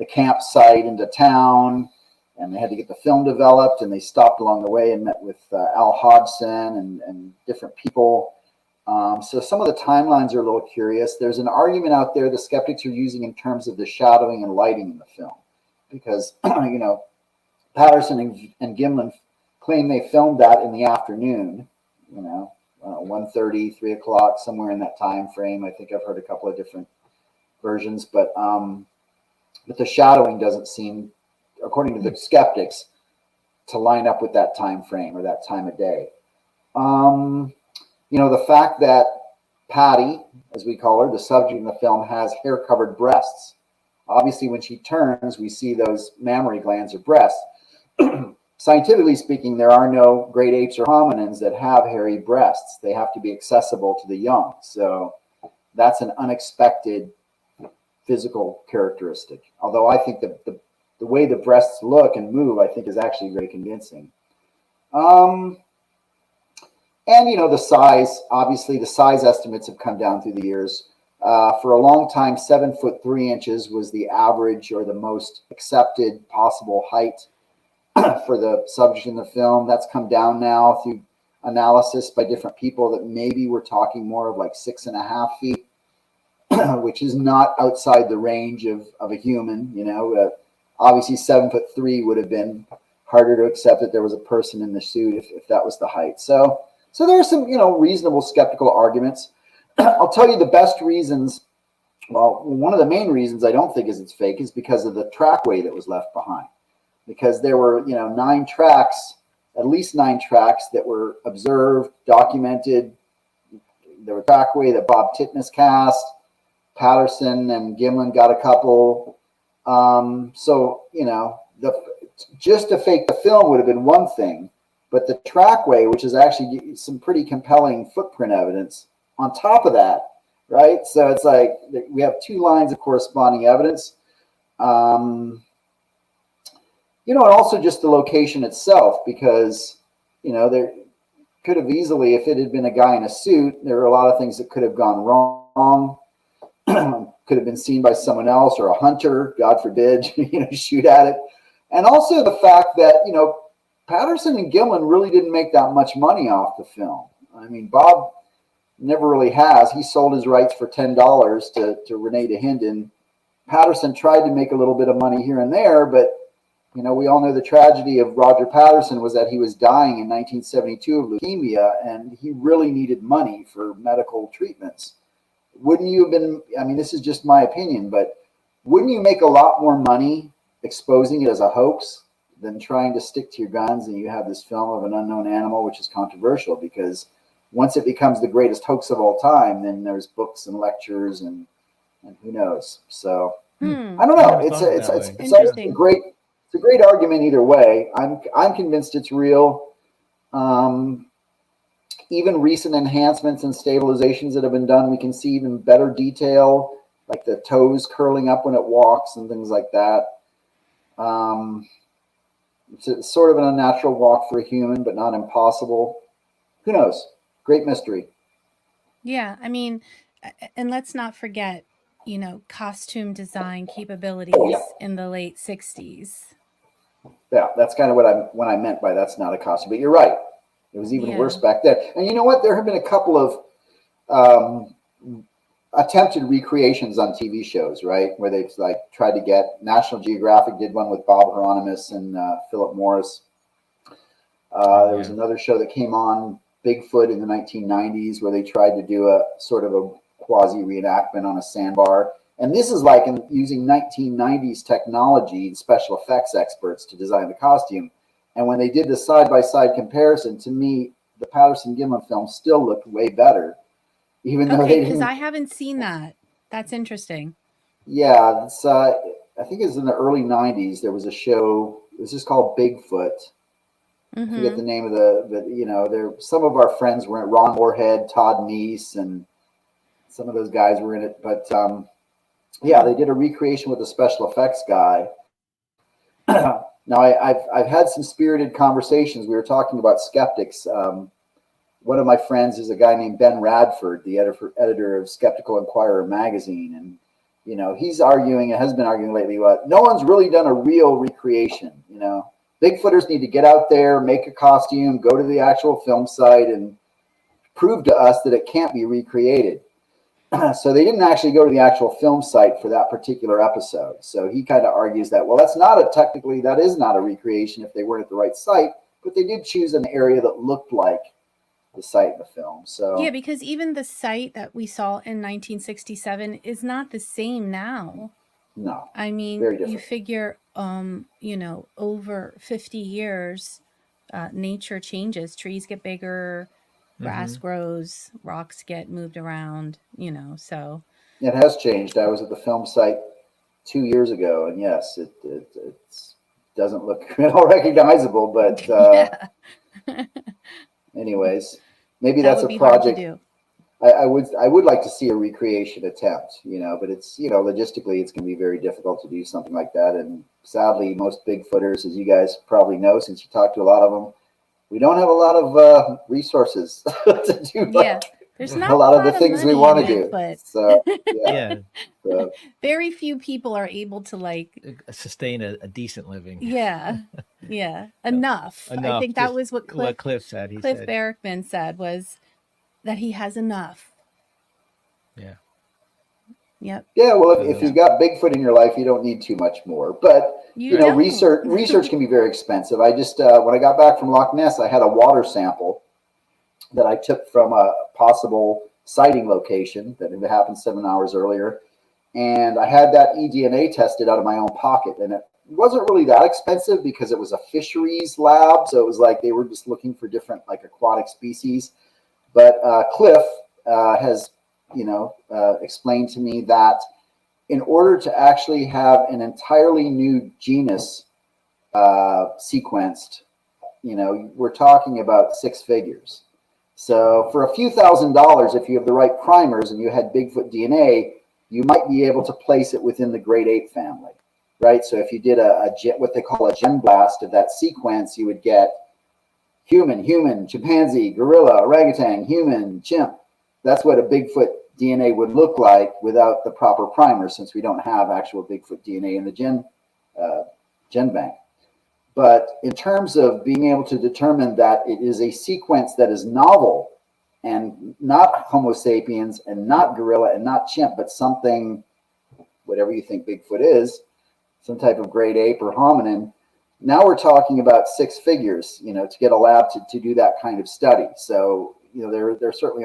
campsite into town. And they had to get the film developed, and they stopped along the way and met with Al Hodgson and different people. So some of the timelines are a little curious. There's an argument out there the skeptics are using in terms of the shadowing and lighting in the film, because Patterson and Gimlin claim they filmed that in the afternoon, 1:30, 3 o'clock, somewhere in that time frame. I think I've heard a couple of different versions, but the shadowing doesn't seem, according to the skeptics, to line up with that time frame or that time of day. The fact that Patty, as we call her, the subject in the film, has hair-covered breasts. Obviously, when she turns, we see those mammary glands or breasts. Scientifically speaking, there are no great apes or hominins that have hairy breasts. They have to be accessible to the young. So that's an unexpected physical characteristic. Although I think the way the breasts look and move, I think, is actually very convincing. And, the size, obviously the size estimates have come down through the years. For a long time, 7'3" was the average or the most accepted possible height for the subject in the film. That's come down now through analysis by different people that maybe we're talking more of like 6.5 feet, which is not outside the range of a human. Obviously 7'3" would have been harder to accept that there was a person in the suit if that was the height. So there are some, reasonable skeptical arguments. I'll tell you the best reasons. Well, one of the main reasons I don't think it's fake is because of the trackway that was left behind. Because there were, at least 9 tracks that were observed, documented. There were trackway that Bob Titmus cast. Patterson and Gimlin got a couple. Just to fake the film would have been one thing. But the trackway, which is actually some pretty compelling footprint evidence on top of that, right? So it's like we have 2 lines of corresponding evidence. And also just the location itself, because, there could have easily, if it had been a guy in a suit, there are a lot of things that could have gone wrong. Could have been seen by someone else or a hunter, God forbid, shoot at it. And also the fact that, Patterson and Gimlin really didn't make that much money off the film. I mean, Bob never really has. He sold his rights for $10 to Renee DeHinden. Patterson tried to make a little bit of money here and there, but, we all know the tragedy of Roger Patterson was that he was dying in 1972 of leukemia, and he really needed money for medical treatments. Wouldn't you have been, this is just my opinion, but wouldn't you make a lot more money exposing it as a hoax than trying to stick to your guns and you have this film of an unknown animal, which is controversial? Because once it becomes the greatest hoax of all time, then there's books and lectures and who knows. So I don't know. It's a great argument either way. I'm convinced it's real. Even recent enhancements and stabilizations that have been done, we can see even better detail, like the toes curling up when it walks and things like that. It's sort of an unnatural walk for a human, but not impossible. Who knows? Great mystery. Yeah, and let's not forget, costume design capabilities in the late 60s. Yeah, that's kind of what I meant by that's not a costume. But you're right. It was even worse back then. And you know what? There have been a couple of attempted recreations on TV shows, right? Where they've like tried to get National Geographic did one with Bob Hieronymus and Philip Morris. There was another show that came on, Bigfoot, in the 1990s, where they tried to do a sort of a quasi reenactment on a sandbar. And this is like using 1990s technology and special effects experts to design the costume. And when they did the side-by-side comparison, to me, the Patterson-Gimlin film still looked way better, even though they didn't. Because I haven't seen that. That's interesting. Yeah, it's, I think it was in the early 90s. There was a show. It was just called Bigfoot. I forget the name of but you know, there some of our friends were in it. Ron Moorhead, Todd Neese, and some of those guys were in it. But yeah, they did a recreation with a special effects guy. Now, I've had some spirited conversations. We were talking about skeptics. One of my friends is a guy named Ben Radford, the editor of Skeptical Inquirer magazine, and you know, he's arguing and has been arguing lately. No one's really done a real recreation. You know, Bigfooters need to get out there, make a costume, go to the actual film site, and prove to us that it can't be recreated. So they didn't actually go to the actual film site for that particular episode. So he kind of argues that, well, that is not a recreation if they weren't at the right site, but they did choose an area that looked like the site in the film. So yeah, because even the site that we saw in 1967 is not the same now. No. I mean, very different. You figure, you know, over 50 years, nature changes. Trees get bigger, grass grows, rocks get moved around, you know, so. It has changed. I was at the film site 2 years ago, and yes, it doesn't look at all recognizable, but anyways, maybe that's a project. I would like to see a recreation attempt, you know, but it's, you know, logistically it's going to be very difficult to do something like that. And sadly, most Bigfooters, as you guys probably know, since you talk to a lot of them, we don't have a lot of resources to do there's not a lot of the things we want to do. So so. Very few people are able to like sustain a decent living. Enough. I think that was what Cliff said. Cliff Barackman said was that he has enough. Yep. Yeah, well, if you've got Bigfoot in your life, you don't need too much more. But you know, research can be very expensive. I just when I got back from Loch Ness, I had a water sample that I took from a possible sighting location that had happened 7 hours earlier, and I had that eDNA tested out of my own pocket, and it wasn't really that expensive because it was a fisheries lab, so it was like they were just looking for different like aquatic species. But Cliff has, you know, explained to me that in order to actually have an entirely new genus sequenced, you know, we're talking about 6 figures. So for a few $1,000s, if you have the right primers and you had Bigfoot DNA, you might be able to place it within the great ape family, right? So if you did what they call a gem blast of that sequence, you would get human, chimpanzee, gorilla, orangutan, human, chimp. That's what a Bigfoot DNA would look like without the proper primer, since we don't have actual Bigfoot DNA in the gen bank. But in terms of being able to determine that it is a sequence that is novel and not Homo sapiens and not gorilla and not chimp, but something, whatever you think Bigfoot is, some type of great ape or hominin, now we're talking about 6 figures, you know, to get a lab to do that kind of study. So, you know, there certainly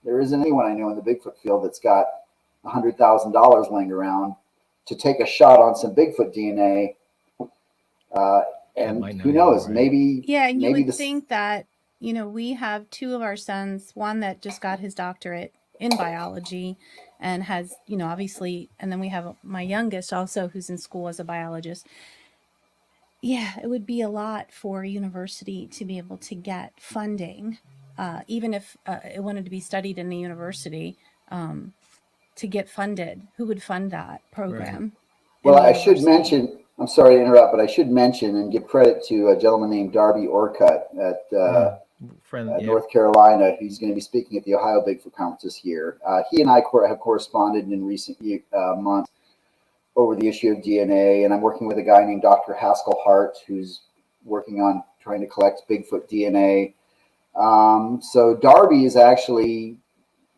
there isn't anyone I know in the Bigfoot field that's got $100,000 laying around to take a shot on some Bigfoot DNA. And who knows, maybe. Yeah, and you would think that, you know, we have 2 of our sons, one that just got his doctorate in biology and has, you know, obviously, and then we have my youngest also who's in school as a biologist. Yeah, it would be a lot for a university to be able to get funding, even if it wanted to be studied in the university, to get funded. Who would fund that program? Right. Well, I should mention, I'm sorry to interrupt, but I should mention and give credit to a gentleman named Darby Orcutt at North Carolina. He's going to be speaking at the Ohio Bigfoot Conference this year. He and I have corresponded in recent months. over the issue of DNA, and I'm working with a guy named Dr. Haskell Hart, who's working on trying to collect Bigfoot DNA. So Darby is actually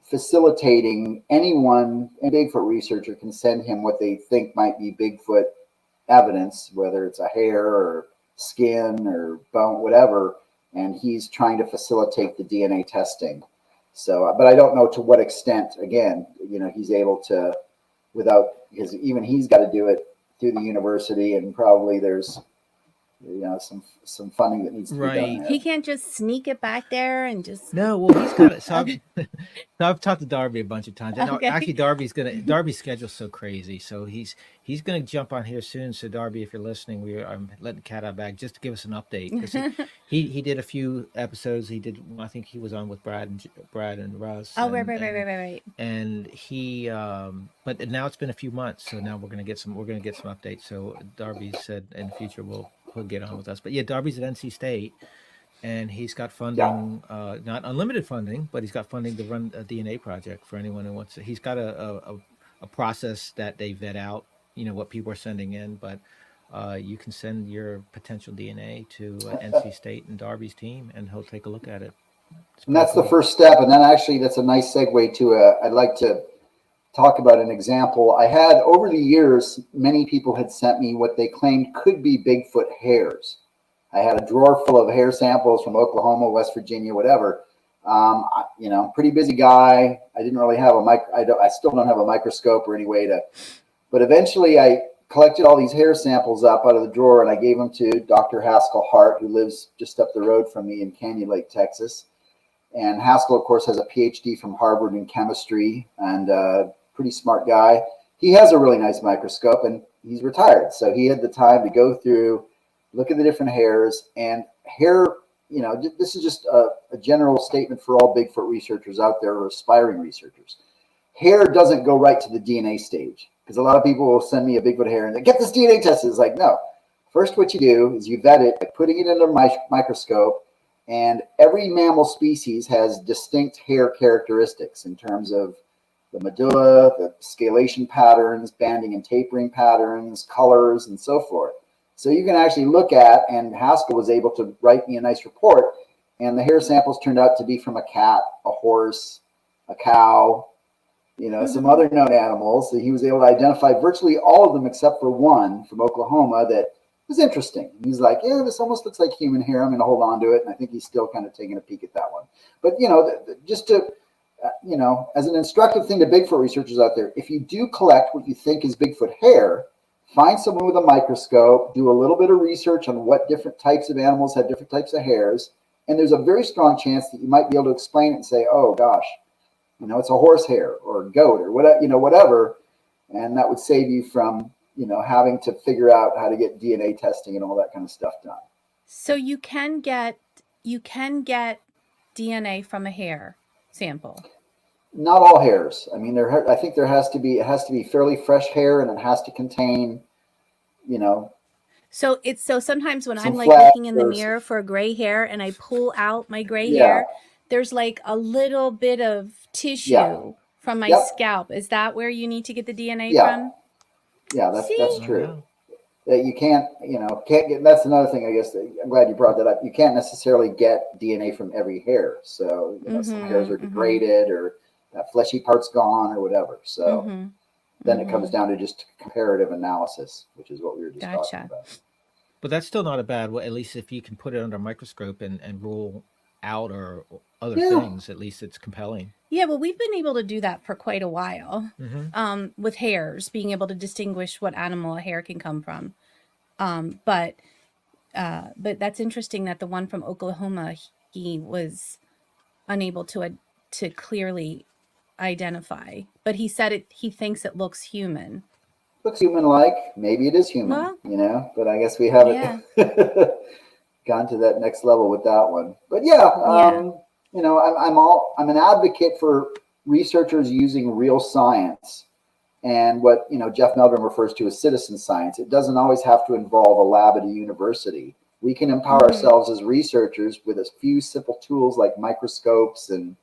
facilitating anyone, a Bigfoot researcher can send him what they think might be Bigfoot evidence, whether it's a hair or skin or bone, whatever, and he's trying to facilitate the DNA testing. So, but I don't know to what extent, again, he's able to, because even he's got to do it through the university, and probably there's some funding that needs to be done there. He can't just sneak it back there and just No, well, he's got it. So I've talked to Darby a bunch of times. And Okay. actually, Darby's schedule's so crazy. So he's gonna jump on here soon. So Darby, if you're listening, I'm letting the cat out of the bag just to give us an update, because he did a few episodes. He did. I think he was on with Brad and Russ. Oh, and, right. And he, but now it's been a few months, so now we're gonna get some updates. So Darby said in the future he'll get on with us. But yeah, Darby's at NC State, and he's got funding, not unlimited funding, but he's got funding to run a DNA project for anyone who wants to. He's got a process that they vet out, what people are sending in, but you can send your potential DNA to NC State and Darby's team, and he'll take a look at it. And that's the first step. And then actually, that's a nice segue to I'd like to talk about an example. I had, over the years, many people had sent me what they claimed could be Bigfoot hairs. I had a drawer full of hair samples from Oklahoma, West Virginia, whatever. Pretty busy guy. I didn't really have I still don't have a microscope or any way to, but eventually I collected all these hair samples up out of the drawer, and I gave them to Dr. Haskell Hart, who lives just up the road from me in Canyon Lake, Texas. And Haskell, of course, has a PhD from Harvard in chemistry, and pretty smart guy. He has a really nice microscope, and he's retired. So he had the time to go through, look at the different hairs, and hair, this is just a general statement for all Bigfoot researchers out there, or aspiring researchers. Hair doesn't go right to the DNA stage, because a lot of people will send me a Bigfoot hair and they get this DNA test. It's like, no. First, what you do is you vet it by putting it in a microscope, and every mammal species has distinct hair characteristics in terms of the medulla, the scalation patterns, banding and tapering patterns, colors, and so forth. So you can actually look at, and Haskell was able to write me a nice report, and the hair samples turned out to be from a cat, a horse, a cow, some other known animals. So he was able to identify virtually all of them except for one from Oklahoma that was interesting. He's like, yeah, this almost looks like human hair. I'm going to hold on to it. And I think he's still kind of taking a peek at that one. But, just to, as an instructive thing to Bigfoot researchers out there, if you do collect what you think is Bigfoot hair, find someone with a microscope, do a little bit of research on what different types of animals have different types of hairs, and there's a very strong chance that you might be able to explain it and say, oh, gosh, it's a horse hair or a goat or whatever, and that would save you from, having to figure out how to get DNA testing and all that kind of stuff done. So you can get DNA from a hair sample. Not all hairs. I mean, I think it has to be fairly fresh hair, and it has to contain, So sometimes when I'm like flat looking in the hairs. mirror for gray hair and I pull out my gray hair, there's like a little bit of tissue from my scalp. Is that where you need to get the DNA from? Yeah, that's true. That you can't get. That's another thing, I guess. I'm glad you brought that up. You can't necessarily get DNA from every hair. So some hairs are degraded, or that fleshy part's gone, or whatever. So then it comes down to just comparative analysis, which is what we were just talking about. But that's still not a bad way. At least if you can put it under a microscope and rule out or other things, at least it's compelling. Yeah, well, we've been able to do that for quite a while with hairs, being able to distinguish what animal a hair can come from. But that's interesting that the one from Oklahoma, he was unable to clearly identify. But he said he thinks it looks human. Looks human-like. Maybe it is human, but I guess we haven't gone to that next level with that one. But I'm an advocate for researchers using real science and what Jeff Meldrum refers to as citizen science. It doesn't always have to involve a lab at a university. We can empower ourselves as researchers with a few simple tools like microscopes and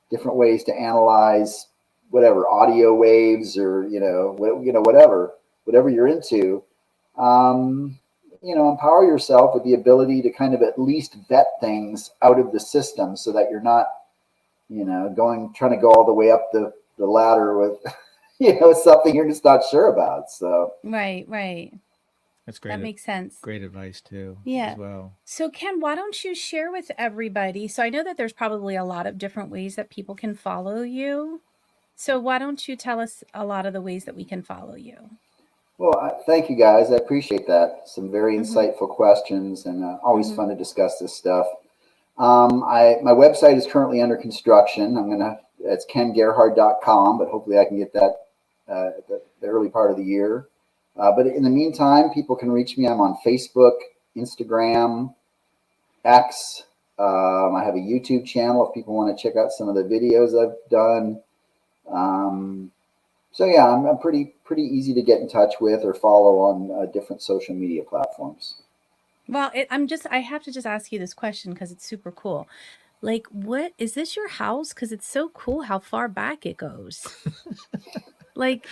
different ways to analyze whatever audio waves or whatever. whatever you're into, empower yourself with the ability to kind of at least vet things out of the system so that you're not, trying to go all the way up the ladder with, something you're just not sure about. So. Right. That's great. That makes sense. Great advice too. Yeah. As well. So Ken, why don't you share with everybody? So I know that there's probably a lot of different ways that people can follow you. So why don't you tell us a lot of the ways that we can follow you? Well, thank you guys. I appreciate that. Some very insightful questions, and always fun to discuss this stuff. My website is currently under construction. It's kengerhard.com, but hopefully I can get that at the early part of the year. But in the meantime, people can reach me. I'm on Facebook, Instagram, X. I have a YouTube channel if people want to check out some of the videos I've done. So yeah, I'm pretty easy to get in touch with or follow on different social media platforms. Well, I have to just ask you this question because it's super cool. Like, what is this your house? Because it's so cool how far back it goes. Like,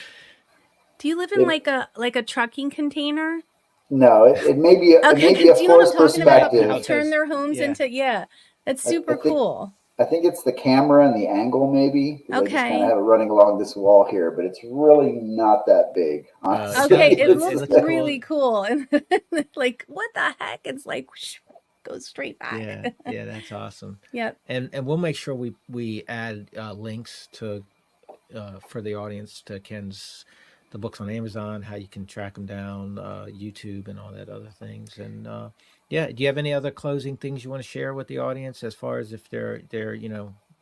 do you live in like a trucking container? No, it may be a forced perspective. People turn their homes into that's super cool. I think it's the camera and the angle, maybe. Okay. I just kind of have it running along this wall here, but it's really not that big. Okay, it looks really cool. And like, what the heck? It's like goes straight back. Yeah, that's awesome. Yep. And we'll make sure we add links to for the audience to the books on Amazon, how you can track them down, YouTube, and all that other things. And do you have any other closing things you want to share with the audience as far as if they're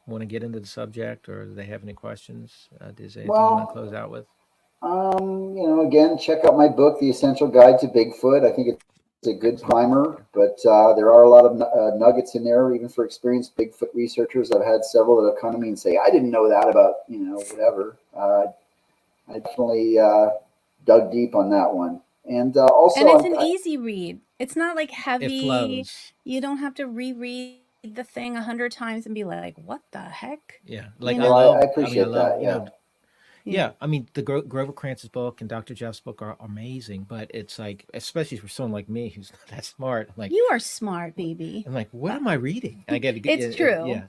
want to get into the subject or they have any questions? Is there anything you want to close out with? Again, check out my book, The Essential Guide to Bigfoot. I think it's a good primer, but there are a lot of nuggets in there, even for experienced Bigfoot researchers. I've had several that have come to me and say, I didn't know that about, whatever. I definitely dug deep on that one. And also, and it's an easy read. It's not like heavy. It flows. You don't have to reread the thing 100 times and be like, what the heck? Yeah. Like, I appreciate that. Yeah, I mean, the Grover Krantz's book and Dr. Jeff's book are amazing, but it's like, especially for someone like me who's not that smart, I'm like, you are smart, baby. I'm like, what am I reading? I get it's true. Yeah.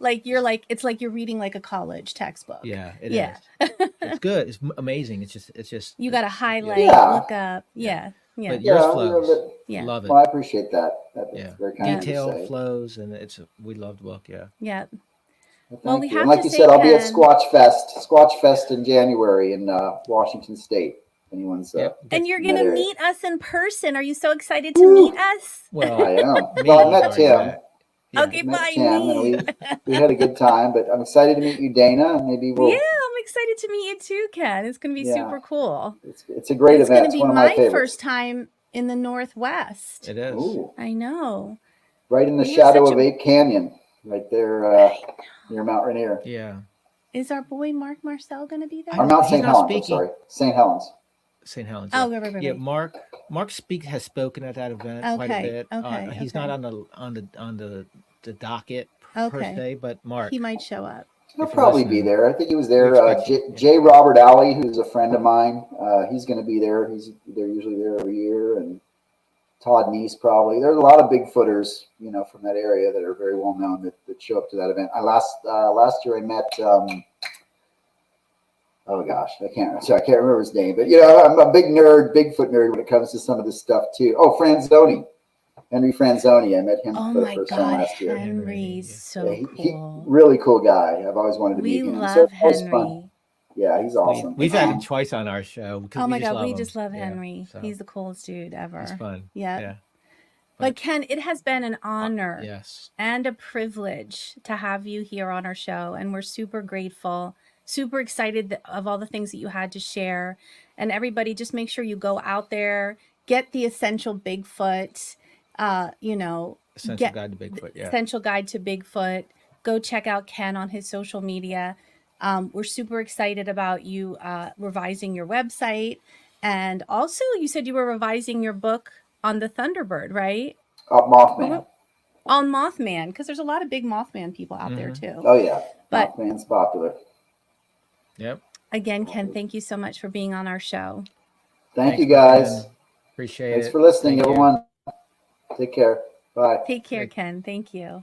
It's like you're reading like a college textbook. Yeah, it is. It's good. It's amazing. It's just you got to highlight, look up. Yeah. But yours flows. Love it. Well, I appreciate that. That's very kind Detail of you to say. flows, and we love the book. Yeah. Well, we have and like you said, I'll be at Squatch Fest in January in Washington State. Anyone's and you're gonna meet us in person. Are you so excited to meet us? Well, I am. Well, I met Tim. Okay, bye. We had a good time, but I'm excited to meet you, Dana. Maybe we'll. Yeah, I'm excited to meet you too, Ken. It's gonna be super cool. It's a great event. It's one of my favorites. It's gonna be my first time in the Northwest. It is. Ooh. I know. Right in the shadow of Ape Canyon, right there near Mount Rainier. Yeah. Is our boy Mark Marcel going to be there? Or Mount St. Helens. I'm sorry, St. Helens. St. Helens. Oh, right. Yeah, Mark has spoken at that event quite a bit. He's not on the docket per se, but Mark. He might show up. He'll probably be there. I think he was there. J. Robert Alley, who's a friend of mine, he's going to be there. They're usually there every year, and Todd Neese probably. There's a lot of Bigfooters, from that area that are very well known that show up to that event. Last year I met. Oh gosh, I can't remember his name, but I'm a big Bigfoot nerd when it comes to some of this stuff too. Oh, Henry Franzoni. I met him for the first time last year. Henry's so cool. Really cool guy. I've always wanted to meet him. We love Henry. Fun. Yeah, he's awesome. We've had him twice on our show. Oh my God, we just love Henry. So. He's the coolest dude ever. It's fun. Yeah. But Ken, it has been an honor and a privilege to have you here on our show. And we're super grateful, super excited of all the things that you had to share. And everybody, just make sure you go out there, get the Essential Bigfoot, Essential Guide to Bigfoot. Yeah. Essential Guide to Bigfoot. Go check out Ken on his social media. We're super excited about you revising your website. And also, you said you were revising your book on the Thunderbird, right? Mothman. On Mothman, because there's a lot of big Mothman people out there too. Oh yeah, but Mothman's popular. Yep. Again, Ken, thank you so much for being on our show. Thank Thanks, you, my guys. friend. Appreciate Thanks it. for listening, Thank you. everyone. Take care. Bye. Take care, Great. Ken. Thank you.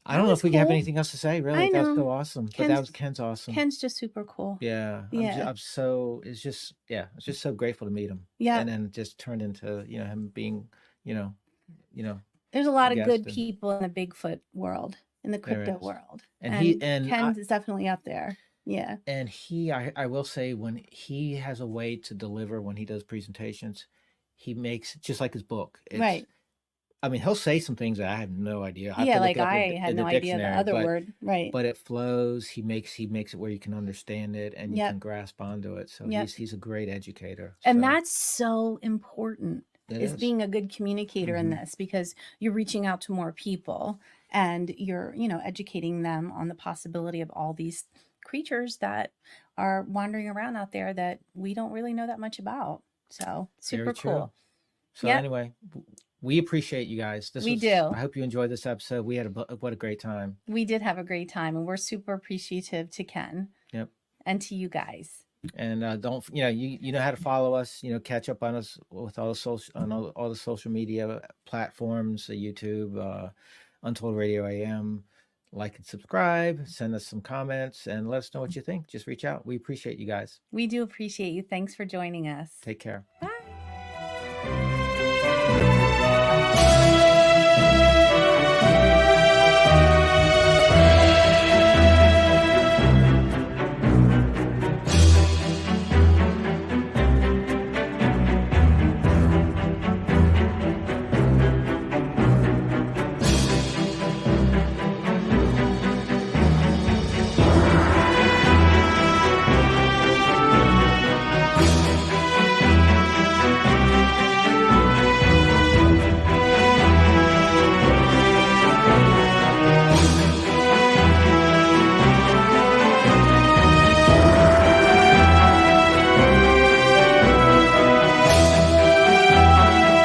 I don't know was if we have cool. anything else to say. Really, I that's know. so awesome. But that was Ken's awesome. Ken's just super cool. Yeah, Yeah. I'm so it's just so grateful to meet him. Yeah. And then just turned into him being There's a lot of guest good and- people in the Bigfoot world, in the There crypto is. world. And Ken's is definitely up there. Yeah. And I will say, when he has a way to deliver, when he does presentations, he makes just like his book. Right. I mean, he'll say some things that I have no idea. I have Yeah, to look like it up I in had the no idea the dictionary, other word. Right. but it flows. He makes it where you can understand it and you Yep. can grasp onto it. So Yep. he's a great educator. And So that's so important, it is is. being a good communicator in Mhm. this, because you're reaching out to more people and you're, educating them on the possibility of all these creatures that are wandering around out there that we don't really know that much about. So super Very true. cool. So Yep. anyway, we appreciate you guys. We do. I hope you enjoyed this episode. We had what a great time. We did have a great time, and we're super appreciative to Ken. Yep. And to you guys. And don't you know how to follow us, catch up on us with all the social media platforms, YouTube, Untold Radio AM. Like and subscribe, send us some comments, and let us know what you think. Just reach out. We appreciate you guys. We do appreciate you. Thanks for joining us. Take care. Bye.